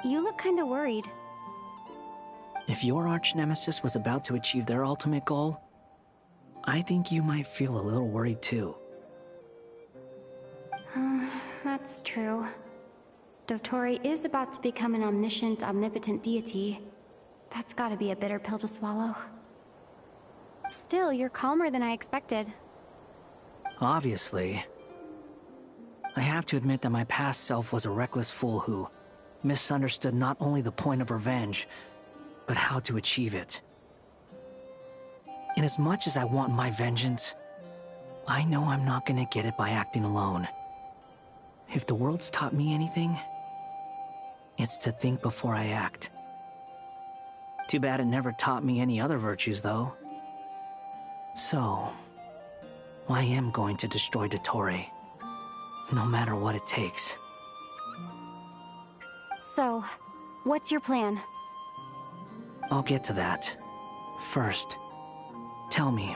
You look kinda worried. If your arch-nemesis was about to achieve their ultimate goal, I think you might feel a little worried too. That's true. Dottore is about to become an omniscient, omnipotent deity. That's gotta be a bitter pill to swallow. Still, you're calmer than I expected. Obviously. I have to admit that my past self was a reckless fool who misunderstood not only the point of revenge, but how to achieve it. And as much as I want my vengeance, I know I'm not gonna get it by acting alone. If the world's taught me anything, it's to think before I act. Too bad it never taught me any other virtues, though. So, I am going to destroy Dottore, no matter what it takes. So, what's your plan? I'll get to that. First, tell me,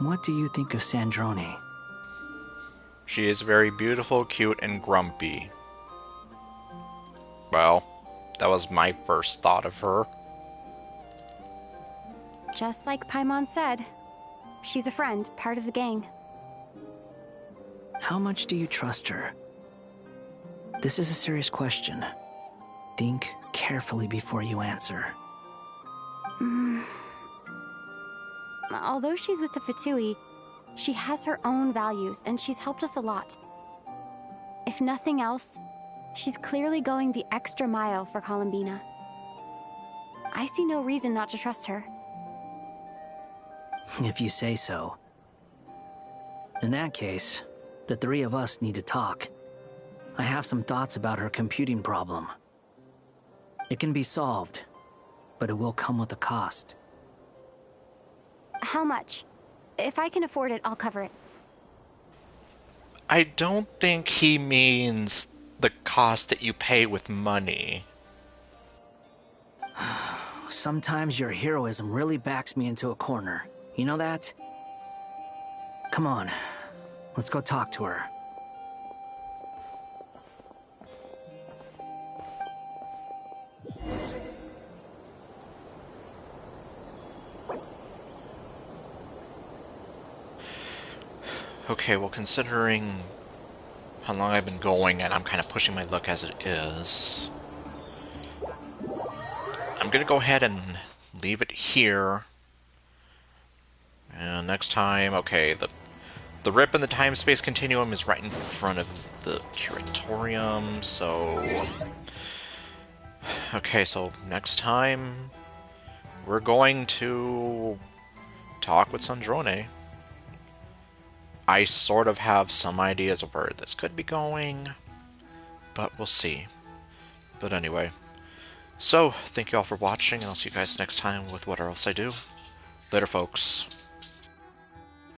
what do you think of Sandrone? She is very beautiful, cute, and grumpy. Well, that was my first thought of her. Just like Paimon said, she's a friend, part of the gang. How much do you trust her? This is a serious question. Think carefully before you answer. Although she's with the Fatui, she has her own values, and she's helped us a lot. If nothing else, she's clearly going the extra mile for Columbina. I see no reason not to trust her. If you say so. In that case, the three of us need to talk. I have some thoughts about her computing problem. It can be solved, but it will come with a cost. How much? If I can afford it, I'll cover it. I don't think he means the cost that you pay with money. Sometimes your heroism really backs me into a corner. You know that? Come on, let's go talk to her. Okay, well, considering how long I've been going and I'm kind of pushing my luck as it is, I'm gonna go ahead and leave it here. And next time, okay, the rip in the time-space continuum is right in front of the curatorium, so... Okay, so next time, we're going to talk with Sandrone. I sort of have some ideas of where this could be going, but we'll see. But anyway, so thank you all for watching, and I'll see you guys next time with what else I do. Later, folks.